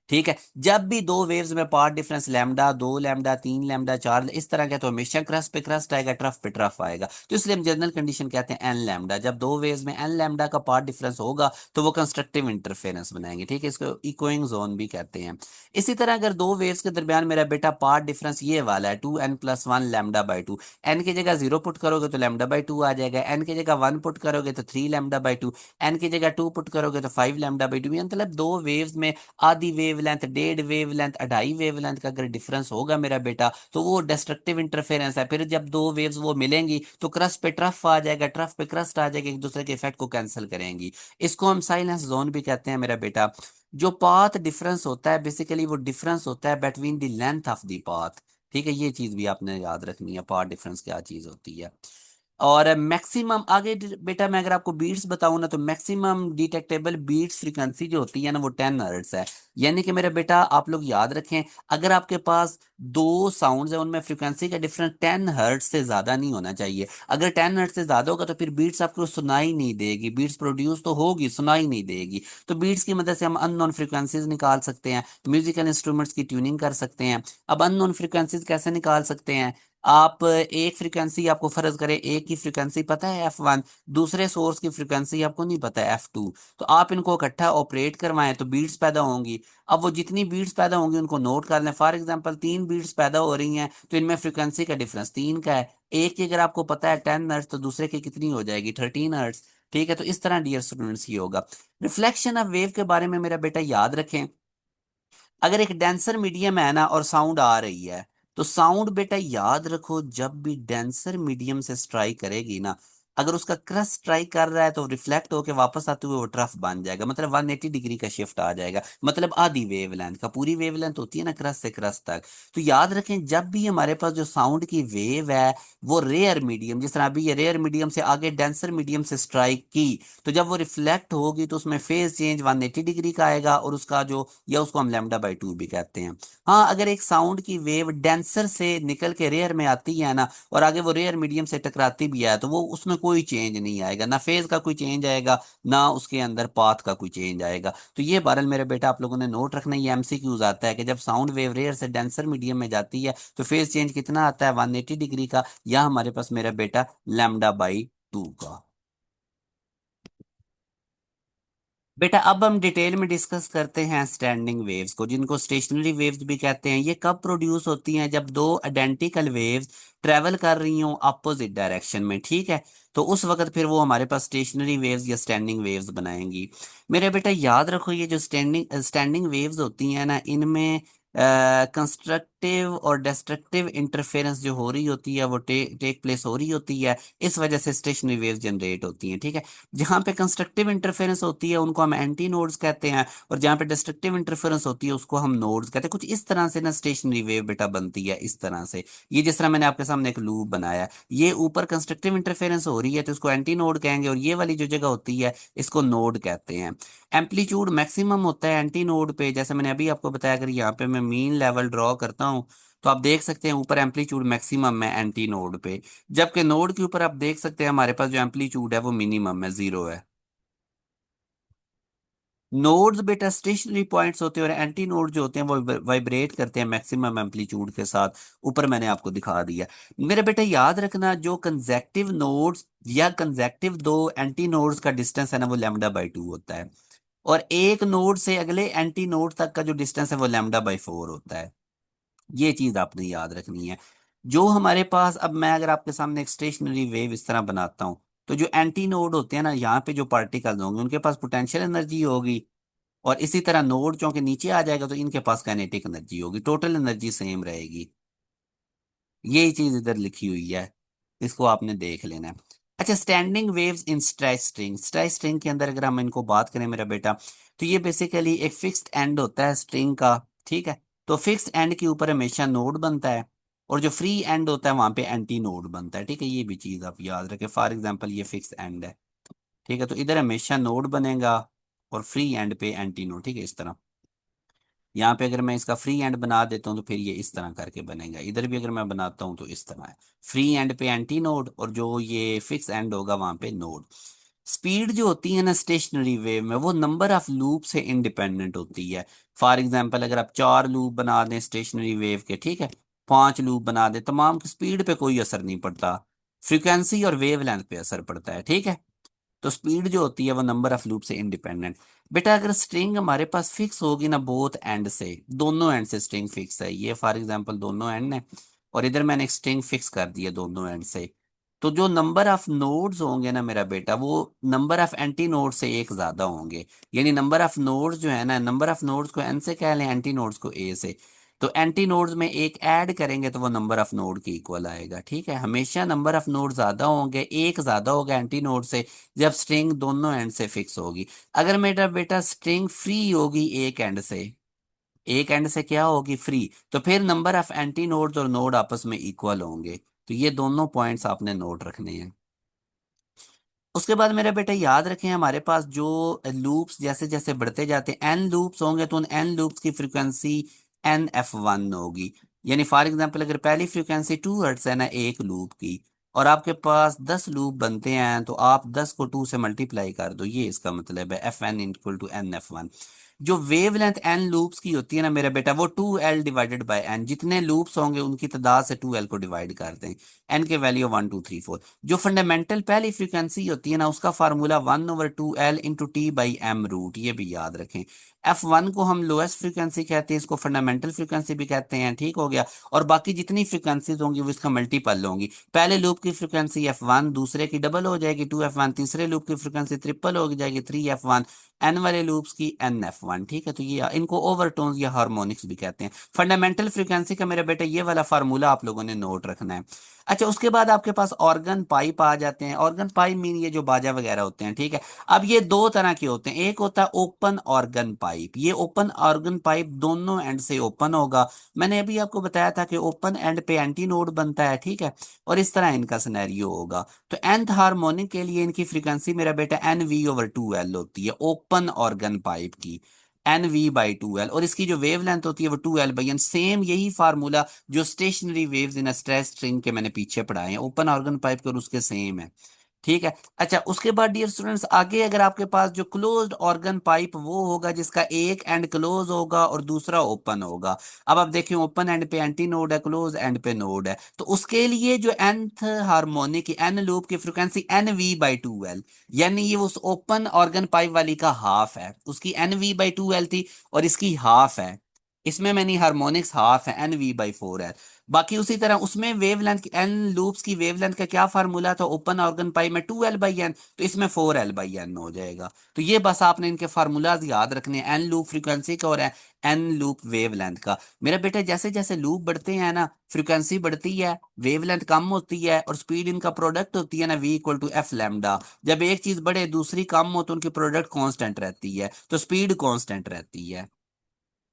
ठीक है। जब भी दो वेव्स में path difference lambda, 2 lambda, 3 lambda, 4 इस तरह का, तो हमेशा क्रस्ट पे क्रस्ट आएगा, ट्रफ पे ट्रफ आएगा। तो इसलिए हम जनरल कंडीशन कहते हैं एन लैम्डा। जब दो वेव्स में एन लैम्डा का पार्ट डिफरेंस होगा तो वो कंस्ट्रक्टिव इंटरफेरेंस बनाएंगे, ठीक है, इसको इकोइंग जोन भी कहते हैं। इसी तरह अगर दो वेव्स के दरमियान मेरा बेटा पार्ट डिफरेंस ये वाला है 2n+1 लैम्डा/2, एन की जगह 0 पुट करोगे तो लैम्डा/2 आ जाएगा, एन की जगह 1 पुट करोगे तो 3 लैम्डा/2, एन की जगह 2 पुट करोगे तो 5 लैम्डा/2। मतलब दो वेव्स में आधी वेवलेंथ, डेढ़ वेवलेंथ, अढ़ाई वेवलेंथ का अगर डिफरेंस होगा मेरा बेटा तो वो डिस्ट्रक्टिव इंटरफेरेंस है। फिर जब दो वेव्स वो मिलेंगी तो क्रस्ट पे ट्रफ आ जाएगा, ट्रफ पे क्रस्ट आ जाएगा, एक दूसरे के इफेक्ट को कैंसिल करेंगी। इसको हम साइलेंस जोन भी कहते हैं मेरा बेटा। जो पाथ डिफरेंस होता है बेसिकली वो डिफरेंस होता है between the length of the path, ठीक है, ये चीज भी आपने याद रखनी है, पाथ डिफरेंस क्या चीज होती है। और मैक्सिमम आगे बेटा मैं अगर आपको बीट्स बताऊं ना, तो मैक्सिमम डिटेक्टेबल बीट्स फ्रीक्वेंसी जो होती है ना वो 10 हर्ट्ज है। यानी कि मेरा बेटा आप लोग याद रखें, अगर आपके पास दो साउंड्स है उनमें फ्रीक्वेंसी का डिफरेंस 10 हर्ट्ज से ज्यादा नहीं होना चाहिए। अगर 10 हर्ट्ज से ज्यादा होगा तो फिर बीट्स आपको सुनाई नहीं देगी, बीट्स प्रोड्यूस तो होगी, सुनाई नहीं देगी। तो बीट्स की मदद से हम अननोन फ्रीक्वेंसीज निकाल सकते हैं, म्यूजिकल इंस्ट्रूमेंट्स की ट्यूनिंग कर सकते हैं। अब अननोन फ्रीक्वेंसीज कैसे निकाल सकते हैं? आप एक फ्रीक्वेंसी, आपको फर्ज करें एक की फ्रीक्वेंसी पता है F1, दूसरे सोर्स की फ्रीक्वेंसी आपको नहीं पता है F2, तो आप इनको इकट्ठा ऑपरेट करवाएं तो बीट्स पैदा होंगी। अब वो जितनी बीट्स पैदा होंगी उनको नोट कर लें। फॉर एग्जांपल 3 बीट्स पैदा हो रही हैं तो इनमें फ्रीक्वेंसी का डिफरेंस 3 का है। एक की अगर आपको पता है 10 हर्ट्ज तो दूसरे की कितनी हो जाएगी, 13 हर्ट्ज। ठीक है, तो इस तरह डियर स्टूडेंट्स ये होगा। रिफ्लेक्शन ऑफ वेव के बारे में मेरा बेटा याद रखें, अगर एक डेंसर मीडियम है ना और साउंड आ रही है, तो साउंड बेटा याद रखो जब भी डेंसर मीडियम से स्ट्राइक करेगी ना, अगर उसका क्रस्ट स्ट्राइक कर रहा है तो रिफ्लेक्ट होकर वापस आते हुए वो ट्रफ बन जाएगा, मतलब 180 डिग्री का शिफ्ट आ जाएगा, मतलब आधी वेवलेंथ का। पूरी वेवलेंथ होती है ना क्रस्ट से क्रस्ट तक। तो याद रखें जब भी हमारे पास जो साउंड की वेव है वो रेयर मीडियम, जिस तरह अभी ये रेयर मीडियम से आगे डेंसर मीडियम से स्ट्राइक की, तो जब वो रिफ्लेक्ट होगी तो उसमें फेज चेंज 180 डिग्री का आएगा, और उसका जो, या उसको हम λ/2 भी कहते हैं। हाँ, अगर एक साउंड की वेव डेंसर से निकल के रेयर में आती है ना और आगे वो रेयर मीडियम से टकराती भी है, तो वो उसमें कोई चेंज नहीं आएगा, ना फेज का कोई चेंज आएगा, ना उसके अंदर पाथ का कोई चेंज आएगा। तो ये बहरहाल मेरे बेटा आप लोगों ने नोट रखना, ये एमसीक्यूज आता है कि जब साउंड वेव रेयर से डेंसर मीडियम में जाती है तो फेज चेंज कितना आता है, 180 डिग्री का, या हमारे पास मेरा बेटा λ/2 का। बेटा अब हम डिटेल में डिस्कस करते हैं स्टैंडिंग वेव्स को, जिनको स्टेशनरी वेव्स भी कहते हैं। ये कब प्रोड्यूस होती हैं? जब दो आइडेंटिकल वेव्स ट्रेवल कर रही हों अपोजिट डायरेक्शन में, ठीक है, तो उस वक्त फिर वो हमारे पास स्टेशनरी वेव्स या स्टैंडिंग वेव्स बनाएंगी। मेरे बेटा याद रखो ये जो स्टैंडिंग स्टैंडिंग वेव्स होती हैं ना, इनमें कंस्ट्रक्टिव और डिस्ट्रक्टिव इंटरफेरेंस जो हो रही होती है वो टेक प्लेस हो रही होती है, इस वजह से स्टेशनरी वेव्स जनरेट होती हैं। ठीक है, जहां पे कंस्ट्रक्टिव इंटरफेरेंस होती है उनको हम एंटी नोड्स कहते हैं, और जहां पे डिस्ट्रक्टिव इंटरफेरेंस होती है उसको हम नोड्स कहते हैं। कुछ इस तरह से ना स्टेशनरी वेव बेटा बनती है, इस तरह से। ये जिस तरह मैंने आपके सामने एक लूप बनाया है, ये ऊपर कंस्ट्रक्टिव इंटरफेरेंस हो रही है तो इसको एंटी नोड कहेंगे, और ये वाली जो जगह होती है इसको नोड कहते हैं। एम्पलीट्यूड मैक्सिमम होता है एंटी नोड पे, जैसे मैंने अभी आपको बताया। अगर यहाँ पे मैं मीन लेवल ड्रॉ करता हूँ तो आप देख सकते हैं ऊपर एम्पलीट्यूड मैक्सिमम है एंटी नोड पे, जबकि नोड के ऊपर आप देख सकते हैं हमारे पास जो एम्पलीट्यूड है वो मिनिमम है, 0 है। नोड्स बेटा स्टेशनरी पॉइंट्स होते हैं, और एंटी नोड जो होते हैं वो वाइब्रेट करते हैं मैक्सिमम एम्पलीट्यूड के साथ। ऊपर मैंने आपको दिखा दिया। मेरे बेटा याद रखना जो कंजेक्टिव नोड्स या कंजेक्टिव दो एंटी नोड्स का डिस्टेंस है ना वो λ/2 होता है, और एक नोड से अगले एंटी नोड तक का जो डिस्टेंस है वो λ/4 होता है। ये चीज आपने याद रखनी है। जो हमारे पास, अब मैं अगर आपके सामने एक स्टेशनरी वेव इस तरह बनाता हूँ, तो जो एंटी नोड होते हैं ना, यहाँ पे जो पार्टिकल्स होंगे उनके पास पोटेंशियल एनर्जी होगी, और इसी तरह नोड चूंकि नीचे आ जाएगा तो इनके पास काइनेटिक एनर्जी होगी, टोटल एनर्जी सेम रहेगी। यही चीज इधर लिखी हुई है, इसको आपने देख लेना है। अच्छा, standing waves in stretch string, stretch string के अंदर अगर हम इनको बात करें मेरा बेटा, तो ये बेसिकली एक फिक्स्ड एंड होता है स्ट्रिंग का। ठीक है, तो फिक्स्ड एंड के ऊपर हमेशा नोड बनता है, और जो फ्री एंड होता है वहां पे एंटी नोड बनता है। ठीक है, ये भी चीज आप याद रखें। फॉर एग्जाम्पल ये फिक्स एंड है, ठीक है, तो इधर हमेशा नोड बनेगा और फ्री एंड पे एंटी नोड। ठीक है, इस तरह यहाँ पे अगर मैं इसका फ्री एंड बना देता हूँ तो फिर ये इस तरह करके बनेगा। इधर भी अगर मैं बनाता हूँ तो इस तरह है, फ्री एंड पे एंटी नोड, और जो ये फिक्स एंड होगा वहां पे नोड। स्पीड जो होती है ना स्टेशनरी वेव में, वो नंबर ऑफ लूप से इंडिपेंडेंट होती है। फॉर एग्जाम्पल अगर आप 4 लूप बना दें स्टेशनरी वेव के, ठीक है, 5 लूप बना दें, तमाम की स्पीड पे कोई असर नहीं पड़ता, फ्रीक्वेंसी और वेव लेंथ पे असर पड़ता है। ठीक है, तो स्पीड जो होती है वो नंबर ऑफ लूप से इंडिपेंडेंट। बेटा अगर स्ट्रिंग हमारे पास फिक्स होगी ना बोथ एंड से, दोनों एंड से स्ट्रिंग फिक्स है, ये फॉर एग्जांपल दोनों एंड है, और इधर मैंने एक स्ट्रिंग फिक्स कर दिया दोनों एंड से, तो जो नंबर ऑफ नोड्स होंगे ना मेरा बेटा, वो नंबर ऑफ एंटी नोड से एक ज्यादा होंगे। यानी नंबर ऑफ नोड्स जो है ना, नंबर ऑफ नोड्स को एन से कह लें, एंटी नोड्स को ए से, तो एंटी नोड्स में एक ऐड करेंगे तो वो नंबर ऑफ नोड की इक्वल आएगा। ठीक है, हमेशा नंबर ऑफ नोड ज्यादा होंगे, एक ज्यादा होगा एंटी नोड से, जब स्ट्रिंग दोनों एंड से फिक्स होगी। अगर मेरा बेटा स्ट्रिंग फ्री होगी एक एंड से, एक एंड से क्या होगी, फ्री, तो फिर नंबर ऑफ एंटी नोड्स और नोड आपस में इक्वल होंगे। तो ये दोनों पॉइंट्स आपने नोट रखने हैं। उसके बाद मेरे बेटे याद रखें, हमारे पास जो लूप्स जैसे जैसे बढ़ते जाते हैं, एन लूप्स होंगे, तो उन एन लूप्स की फ्रीक्वेंसी NF1 होगी। यानी फॉर एग्जांपल अगर पहली फ्रीक्वेंसी 2 हर्ट्ज है ना एक लूप की, और आपके पास 10 लूप बनते हैं, तो आप 10 को 2 से मल्टीप्लाई कर दो, ये इसका मतलब है FN = NF1। जो वेवलेंथ एन लूप्स की होती है ना मेरा बेटा, वो 2L/n, जितने लूप्स होंगे उनकी तादाद से 2L को डिवाइड कर दें। एन के वैल्यू 1 2 3 4। जो फंडामेंटल पहली फ्रीक्वेंसी होती है ना, उसका फार्मूला 1/2L × T/m रूट, ये भी याद रखें। F1 को हम लोएस्ट फ्रीक्वेंसी कहते हैं, इसको फंडामेंटल फ्रीक्वेंसी भी कहते हैं, ठीक हो गया। और बाकी जितनी फ्रीक्वेंसीज होंगी वो इसका मल्टीपल होंगी। पहले लूप की फ्रीक्वेंसी F1, दूसरे की डबल हो जाएगी 2F1, तीसरे लूप की फ्रीक्वेंसी ट्रिपल हो जाएगी 3F1, एन वाले लूप्स की NF1, ठीक है। तो ये इनको ओवरटोन्स या हार्मोनिक्स भी कहते हैं। फंडामेंटल फ्रीक्वेंसी का मेरे बेटे ये वाला फार्मूला आप लोगों ने नोट रखना है। अच्छा, उसके बाद आपके पास ऑर्गन पाइप आ जाते हैं। ऑर्गन पाइप मीन ये जो बाजा वगैरह होते हैं, ठीक है। अब ये दो तरह के होते हैं, एक होता है ओपन ऑर्गन पाइप। ये ओपन ऑर्गन पाइप दोनों एंड से ओपन होगा। मैंने अभी आपको बताया था कि ओपन एंड पे एंटी नोड बनता है, ठीक है। और इस तरह इनका सिनेरियो होगा। तो nth हार्मोनिक के लिए इनकी फ्रीक्वेंसी मेरा बेटा NV/2L होती है, ओपन ऑर्गन पाइप की NV/2L। और इसकी जो वेव लेंथ होती है वो 2L/n। सेम यही फार्मूला जो stationery waves in stress string के मैंने पीछे पढ़ाए हैं, ओपन ऑर्गन पाइप के और उसके सेम है, ठीक है। अच्छा, उसके बाद डियर स्टूडेंट्स आगे अगर आपके पास जो क्लोज्ड ऑर्गन पाइप वो होगा जिसका एक एंड क्लोज होगा और दूसरा ओपन होगा। अब आप देखें, ओपन एंड पे एंटी नोड है, क्लोज एंड पे नोड है, तो उसके लिए जो nth हार्मोनिक की एन लूप की फ्रिक्वेंसी NV/2L, यानी ये उस ओपन ऑर्गन पाइप वाली का हाफ है। उसकी NV/2L थी और इसकी हाफ है। इसमें मैंने हार्मोनिक्स हाफ है, NV/4L। बाकी उसी तरह उसमें वेवलेंथ की एन लूप्स की वेवलेंथ का क्या फार्मूला था, ओपन ऑर्गन पाई में 2L/n, तो इसमें 4L/n हो जाएगा। तो ये बस आपने इनके फार्मूलाज याद रखने हैं, एन लूप फ्रीक्वेंसी का और एन लूप वेवलेंथ का। मेरे बेटे जैसे जैसे लूप बढ़ते हैं ना, फ्रीक्वेंसी बढ़ती है, वेवलेंथ कम होती है, और स्पीड इनका प्रोडक्ट होती है ना V = F लैम्डा। जब एक चीज बढ़े दूसरी कम हो तो उनकी प्रोडक्ट कांस्टेंट रहती है, तो स्पीड कांस्टेंट रहती है,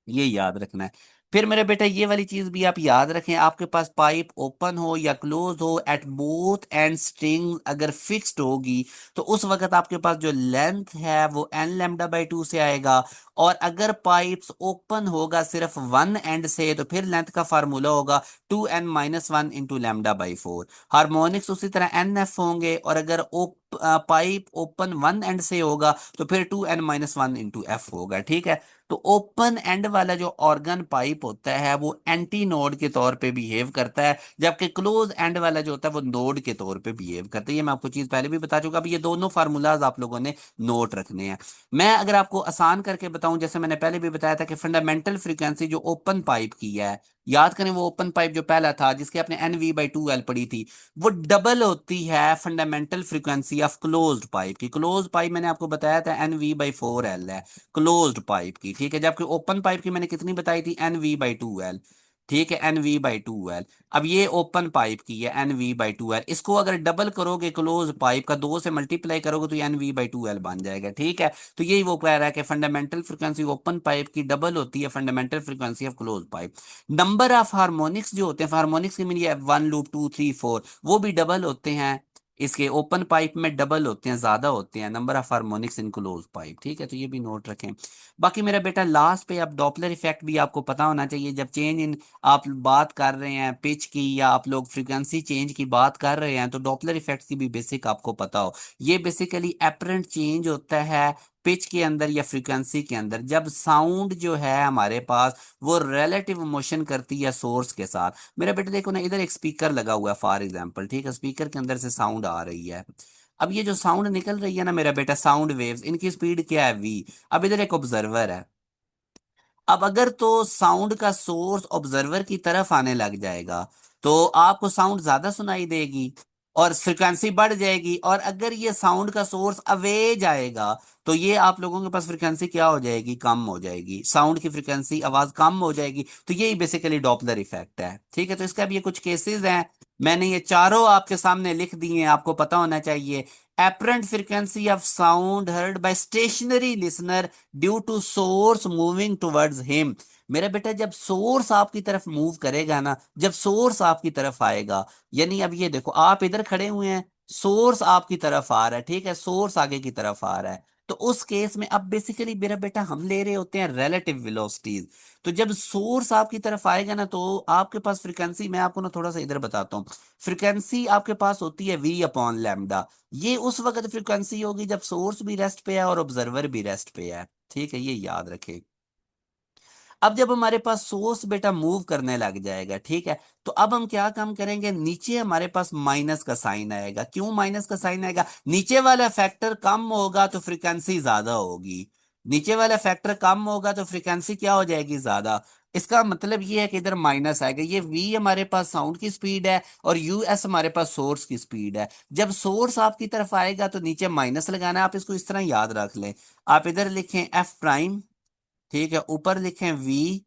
ये याद रखना है। फिर मेरे बेटा ये वाली चीज भी आप याद रखें, आपके पास पाइप ओपन हो या क्लोज हो, एट बोथ एंड स्ट्रिंग अगर फिक्स्ड होगी, तो उस वक्त आपके पास जो लेंथ है वो n λ/2 से आएगा। और अगर पाइप्स ओपन होगा सिर्फ वन एंड से, तो फिर लेंथ का फार्मूला होगा 2n - 1 × λ/4। हार्मोनिक्स उसी तरह NF होंगे, और अगर पाइप ओपन वन एंड से होगा तो फिर 2n - 1 × F होगा, ठीक है। तो ओपन एंड वाला जो ऑर्गन पाइप होता है वो एंटी नोड के तौर पे बिहेव करता है, जबकि क्लोज एंड वाला जो होता है वो नोड के तौर पे बिहेव करता है। ये मैं आपको चीज पहले भी बता चुका। अब ये दोनों फार्मूलाज आप लोगों ने नोट रखने हैं। मैं अगर आपको आसान करके बताऊं, जैसे मैंने पहले भी बताया था कि फंडामेंटल फ्रीक्वेंसी जो ओपन पाइप की है, याद करें वो ओपन पाइप जो पहला था जिसके आपने NV/2L पढ़ी थी, वो डबल होती है fundamental frequency of closed pipe की। क्लोज पाइप मैंने आपको बताया था NV/4L है क्लोज्ड पाइप की, ठीक है। जबकि ओपन पाइप की मैंने कितनी बताई थी, NV/2L, ठीक है, NV/2L। अब ये ओपन पाइप की है NV/2L, इसको अगर डबल करोगे क्लोज पाइप का, दो से मल्टीप्लाई करोगे तो ये NV/2L बन जाएगा, ठीक है। तो यही वो कह रहा है कि फंडामेंटल फ्रिक्वेंसी ओपन पाइप की डबल होती है fundamental frequency of close pipe. Number of harmonics जो होते हैं, हार्मोनिक्स की मीनिंग है 1 लूप 2 3 4, वो भी डबल होते हैं। इसके ओपन पाइप में डबल होते हैं, ज्यादा होते हैं number of harmonics in close pipe, ठीक है। तो ये भी नोट रखें। बाकी मेरा बेटा लास्ट पे अब डॉपलर इफेक्ट भी आपको पता होना चाहिए। जब चेंज इन आप बात कर रहे हैं पिच की, या आप लोग फ्रीक्वेंसी चेंज की बात कर रहे हैं, तो डॉपलर इफेक्ट की भी बेसिक आपको पता हो। ये बेसिकली एपरेंट चेंज होता है पिच के अंदर या फ्रीक्वेंसी के अंदर, जब साउंड जो है हमारे पास वो रिलेटिव मोशन करती है सोर्स के साथ। मेरा बेटा देखो ना, इधर एक स्पीकर लगा हुआ है फॉर एग्जांपल, ठीक है। स्पीकर के अंदर से साउंड आ रही है। अब ये जो साउंड निकल रही है ना मेरा बेटा, साउंड वेव्स, इनकी स्पीड क्या है V। अब इधर एक ऑब्जर्वर है। अब अगर तो साउंड का सोर्स ऑब्जर्वर की तरफ आने लग जाएगा, तो आपको साउंड ज्यादा सुनाई देगी और फ्रिक्वेंसी बढ़ जाएगी। और अगर ये साउंड का सोर्स अवे जाएगा, तो ये आप लोगों के पास फ्रिक्वेंसी क्या हो जाएगी, कम हो जाएगी, साउंड की फ्रिक्वेंसी आवाज कम हो जाएगी। तो यही बेसिकली डॉपलर इफेक्ट है, ठीक है। तो इसका भी ये कुछ केसेस हैं, मैंने ये चारों आपके सामने लिख दिए हैं, आपको पता होना चाहिए। apparent frequency of sound heard by stationary listener due to source moving towards him. मेरा बेटा जब सोर्स आपकी तरफ मूव करेगा ना, जब सोर्स आपकी तरफ आएगा, यानी अब ये देखो आप इधर खड़े हुए हैं, सोर्स आपकी तरफ आ रहा है, ठीक है, सोर्स आगे की तरफ आ रहा है। तो उस केस में अब बेसिकली मेरा बेटा हम ले रहे होते हैं रिलेटिव वेलोसिटीज। तो जब सोर्स आपकी तरफ आएगा ना, तो आपके पास फ्रिक्वेंसी, मैं आपको ना थोड़ा सा इधर बताता हूँ। फ्रिक्वेंसी आपके पास होती है वी अपॉन लैम्डा। ये उस वक्त फ्रिक्वेंसी होगी जब सोर्स भी रेस्ट पे है और ऑब्जर्वर भी रेस्ट पे है, ठीक है, ये याद रखें। अब जब हमारे पास सोर्स बेटा मूव करने लग जाएगा, ठीक है, तो अब हम क्या काम करेंगे, नीचे हमारे पास माइनस का साइन आएगा। क्यों माइनस का साइन आएगा? नीचे वाला फैक्टर कम होगा तो फ्रीक्वेंसी ज्यादा होगी। नीचे वाला फैक्टर कम होगा तो फ्रीक्वेंसी क्या हो जाएगी, ज्यादा। इसका मतलब ये है कि इधर माइनस आएगा। ये वी हमारे पास साउंड की स्पीड है और यू एस हमारे पास सोर्स की स्पीड है। जब सोर्स आपकी तरफ आएगा तो नीचे माइनस लगाना है। आप इसको इस तरह याद रख लें। आप इधर लिखें एफ प्राइम, ठीक है, ऊपर लिखें वी,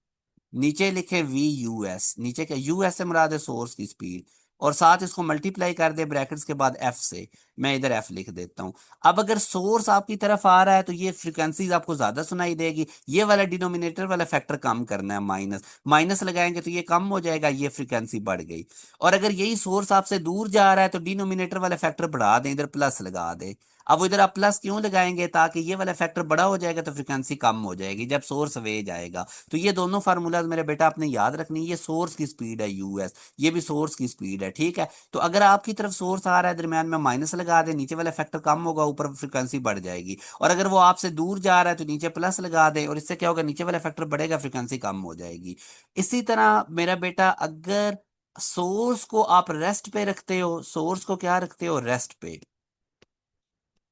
नीचे लिखे वी यू एस। नीचे क्या, यू एस से मुराद है सोर्स की स्पीड, और साथ इसको मल्टीप्लाई कर दे ब्रैकेट्स के बाद एफ से। मैं इधर एफ लिख देता हूं। अब अगर सोर्स आपकी तरफ आ रहा है तो ये फ्रिक्वेंसीज आपको ज्यादा सुनाई देगी। ये वाला डिनोमिनेटर वाला फैक्टर कम करना है, माइनस। माइनस लगाएंगे तो ये कम हो जाएगा, ये फ्रिक्वेंसी बढ़ गई। और अगर यही सोर्स आपसे दूर जा रहा है तो डिनोमिनेटर वाला फैक्टर बढ़ा दें, इधर प्लस लगा दें। अब वो इधर आप प्लस क्यों लगाएंगे, ताकि ये वाला फैक्टर बड़ा हो जाएगा तो फ्रिक्वेंसी कम हो जाएगी जब सोर्स वे जाएगा। तो ये दोनों फार्मूलाज मेरे बेटा आपने याद रखनी है। ये सोर्स की स्पीड है यूएस, ये भी सोर्स की स्पीड है, ठीक है। तो अगर आपकी तरफ सोर्स आ रहा है, दरम्यान में माइनस लगा दे, नीचे वाला फैक्टर कम होगा, ऊपर फ्रिक्वेंसी बढ़ जाएगी। और अगर वो आपसे दूर जा रहा है तो नीचे प्लस लगा दे, और इससे क्या होगा, नीचे वाला फैक्टर बढ़ेगा, फ्रिक्वेंसी कम हो जाएगी। इसी तरह मेरा बेटा अगर सोर्स को आप रेस्ट पे रखते हो, सोर्स को क्या रखते हो, रेस्ट पे,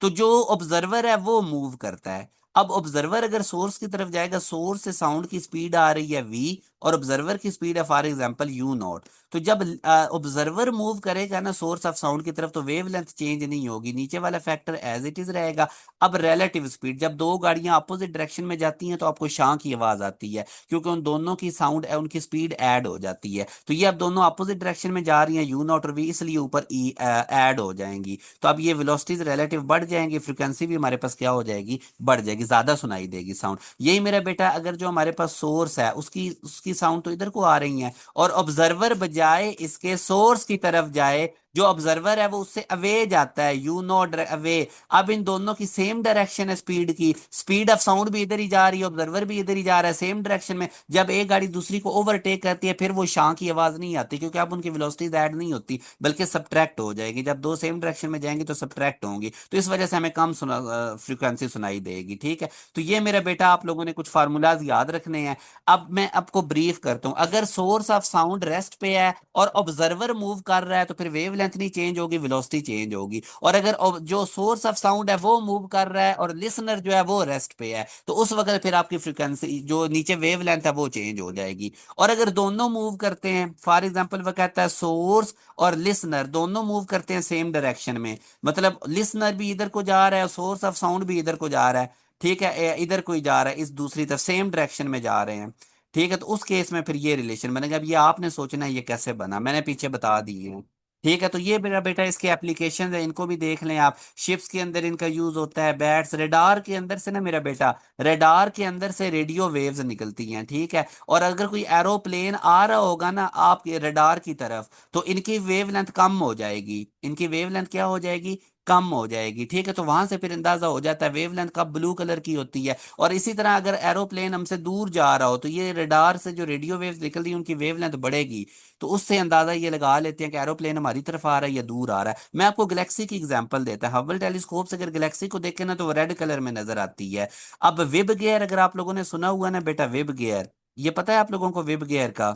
तो जो ऑब्जर्वर है वो मूव करता है। अब ऑब्जर्वर अगर सोर्स की तरफ जाएगा, सोर्स से साउंड की स्पीड आ रही है वी और ऑब्जर्वर की स्पीड है फॉर एग्जांपल यू नॉट। तो जब ऑब्जर्वर मूव करेगा ना सोर्स ऑफ साउंड की तरफ, तो वेवलेंथ चेंज नहीं होगी, नीचे वाला फैक्टर एज इट इज रहेगा। अब रिलेटिव स्पीड, जब दो गाड़ियां अपोजिट डायरेक्शन में जाती हैं तो आपको शां की आवाज आती है, क्योंकि उन दोनों की साउंड उनकी स्पीड ऐड हो जाती है। तो ये अब दोनों अपोजिट डायरेक्शन में जा रही हैं, यू नॉट और वी, इसलिए ऊपर ई ऐड हो जाएंगी। तो अब ये वेलोसिटीज रिलेटिव बढ़ जाएंगी, फ्रिक्वेंसी भी हमारे पास क्या हो जाएगी, बढ़ जाएगी, ज्यादा सुनाई देगी साउंड। यही मेरा बेटा अगर जो हमारे पास सोर्स है उसकी उसकी साउंड तो इधर को आ रही है, और ऑब्जर्वर बजाय इसके सोर्स की तरफ जाए, जो ऑब्जर्वर है वो उससे अवे जाता है, यू नॉट अवे। अब इन दोनों की सेम डायरेक्शन है स्पीड की, स्पीड ऑफ साउंड भी इधर ही जा रही है, ऑब्जर्वर भी इधर ही जा रहा है सेम डायरेक्शन में। जब एक गाड़ी दूसरी को ओवरटेक करती है फिर वो शां की आवाज नहीं आती, क्योंकि अब उनकी वेलोसिटीज ऐड नहीं होती, बल्कि सब्ट्रैक्ट हो जाएगी। जब दो सेम डायरेक्शन में जाएंगे तो सब्ट्रैक्ट होंगी, तो इस वजह से हमें कम फ्रीक्वेंसी सुनाई देगी, ठीक है। तो ये मेरा बेटा आप लोगों ने कुछ फार्मूलाज याद रखने हैं। अब मैं आपको ब्रीफ करता हूं। अगर सोर्स ऑफ साउंड रेस्ट पे है और ऑब्जर्वर मूव कर रहा है तो फिर वेवलेंथ नहीं चेंज होगी, वेलोसिटी चेंज होगी। और अगर जो सोर्स ऑफ साउंड है वो मूव कर रहा है और लिसनर जो है वो रेस्ट पे है, तो उस वक्त फिर आपकी फ्रीक्वेंसी जो नीचे वेवलेंथ है वो चेंज हो जाएगी। और अगर दोनों मूव करते हैं, फॉर एग्जाम्पल वो कहता है सोर्स और लिसनर दोनों मूव करते हैं सेम डायरेक्शन में, मतलब लिसनर भी इधर को जा रहा है और सोर्स ऑफ साउंड भी इधर को जा रहा है, ठीक है, इधर कोई जा रहा है, इस दूसरी तरफ सेम डायरेक्शन में जा रहे हैं, ठीक है। तो उस केस में फिर ये रिलेशन बनेगा। अब ये आपने सोचना है ये कैसे बना, मैंने पीछे बता दिए हैं, ठीक है। तो ये मेरा बेटा इसके एप्लीकेशन है, इनको भी देख लें आप। शिप्स के अंदर इनका यूज होता है, बैट्स, रेडार के अंदर से ना मेरा बेटा, रेडार के अंदर से रेडियो वेव्स निकलती हैं, ठीक है। और अगर कोई एरोप्लेन आ रहा होगा ना आपके रडार की तरफ, तो इनकी वेवलेंथ कम हो जाएगी, इनकी वेवलेंथ क्या हो जाएगी, कम हो जाएगी, ठीक है। तो वहां से फिर अंदाजा हो जाता है वेवलेंथ कब ब्लू कलर की होती है। और इसी तरह अगर एरोप्लेन हमसे दूर जा रहा हो तो ये रडार से जो रेडियो वेव्स निकल रही है उनकी वेवलेंथ बढ़ेगी। तो उससे अंदाजा ये लगा लेते हैं कि एरोप्लेन हमारी तरफ आ रहा है या दूर आ रहा है। मैं आपको गैलेक्सी की एग्जांपल देता है। हबल टेलीस्कोप से अगर गैलेक्सी को देखें ना तो वो रेड कलर में नजर आती है। अब वेब गेयर, अगर आप लोगों ने सुना हुआ ना बेटा वेब गेयर, ये पता है आप लोगों को वेब गेयर का,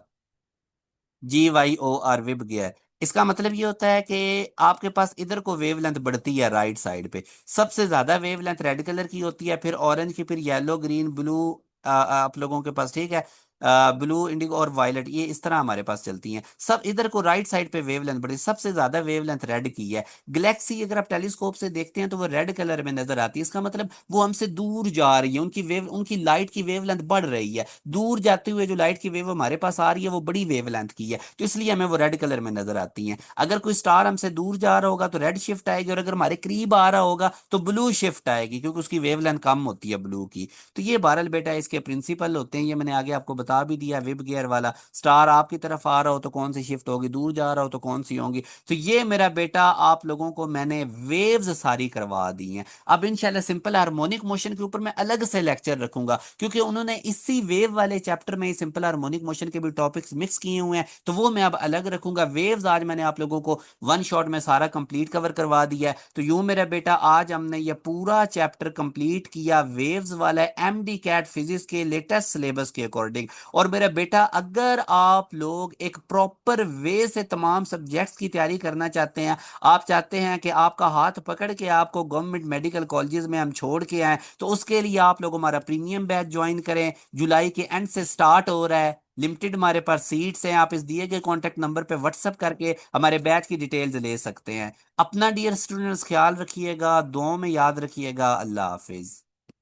GYOR, वेब गियर। इसका मतलब ये होता है कि आपके पास इधर को वेवलेंथ बढ़ती है राइट साइड पे, सबसे ज्यादा वेवलेंथ रेड कलर की होती है, फिर ऑरेंज की, फिर येलो, ग्रीन, ब्लू, आप लोगों के पास, ठीक है, ब्लू, इंडिगो और वायलेट, ये इस तरह हमारे पास चलती हैं। सब इधर को राइट साइड पे वेवलेंथ बढ़ती है, सबसे ज्यादा वेवलेंथ रेड की है। गैलेक्सी अगर आप टेलीस्कोप से देखते हैं तो वो रेड कलर में नजर आती है, इसका मतलब वो हमसे दूर जा रही है, उनकी लाइट की वेवलेंथ बढ़ रही है। दूर जाते हुए जो लाइट की वेव हमारे पास आ रही है वो बड़ी वेवलेंथ की है, तो इसलिए हमें वो रेड कलर में नजर आती हैं। अगर कोई स्टार हमसे दूर जा रहा होगा तो रेड शिफ्ट आएगी, और अगर हमारे करीब आ रहा होगा तो ब्लू शिफ्ट आएगी, क्योंकि उसकी वेवलेंथ कम होती है ब्लू की। तो ये बहरहाल बेटा इसके प्रिंसिपल होते हैं, ये मैंने आगे आपको बता भी दिया, वेब गियर वाला स्टार आपकी तरफ आ रहा हो तो कौन सी शिफ्ट होगी, दूर जा रहा हो तो कौन सी होंगी। तो ये मेरा बेटा आप लोगों को मैंने वेव्स सारी करवा दी हैं। अब इंशाल्लाह सिंपल हार्मोनिक मोशन के ऊपर मैं अलग से लेक्चर रखूंगा, क्योंकि उन्होंने इसी वेव वाले चैप्टर में सिंपल हार्मोनिक मोशन के भी टॉपिक्स मिक्स किए हुए हैं, तो वो मैं अब अलग रखूंगा। वेव्स आज मैंने आप लोगों को वन शॉट में सारा कंप्लीट कवर करवा दिया है। तो यूं मेरा बेटा आज हमने ये पूरा चैप्टर कंप्लीट किया वेव्स वाला एमडी कैट फिजिक्स के लेटेस्ट सिलेबस के अकॉर्डिंग। और मेरा बेटा अगर आप लोग एक प्रॉपर वे से तमाम सब्जेक्ट्स की तैयारी करना चाहते हैं, आप चाहते हैं कि आपका हाथ पकड़ के आपको गवर्नमेंट मेडिकल कॉलेजेस में हम छोड़ के आए, तो उसके लिए आप लोग हमारा प्रीमियम बैच ज्वाइन करें। जुलाई के एंड से स्टार्ट हो रहा है, लिमिटेड हमारे पास सीट्स हैं। आप इस दिए गए कॉन्टैक्ट नंबर पे व्हाट्सअप करके हमारे बैच की डिटेल्स ले सकते हैं। अपना डियर स्टूडेंट्स ख्याल रखिएगा, दुआओं में याद रखिएगा। अल्लाह हाफिज।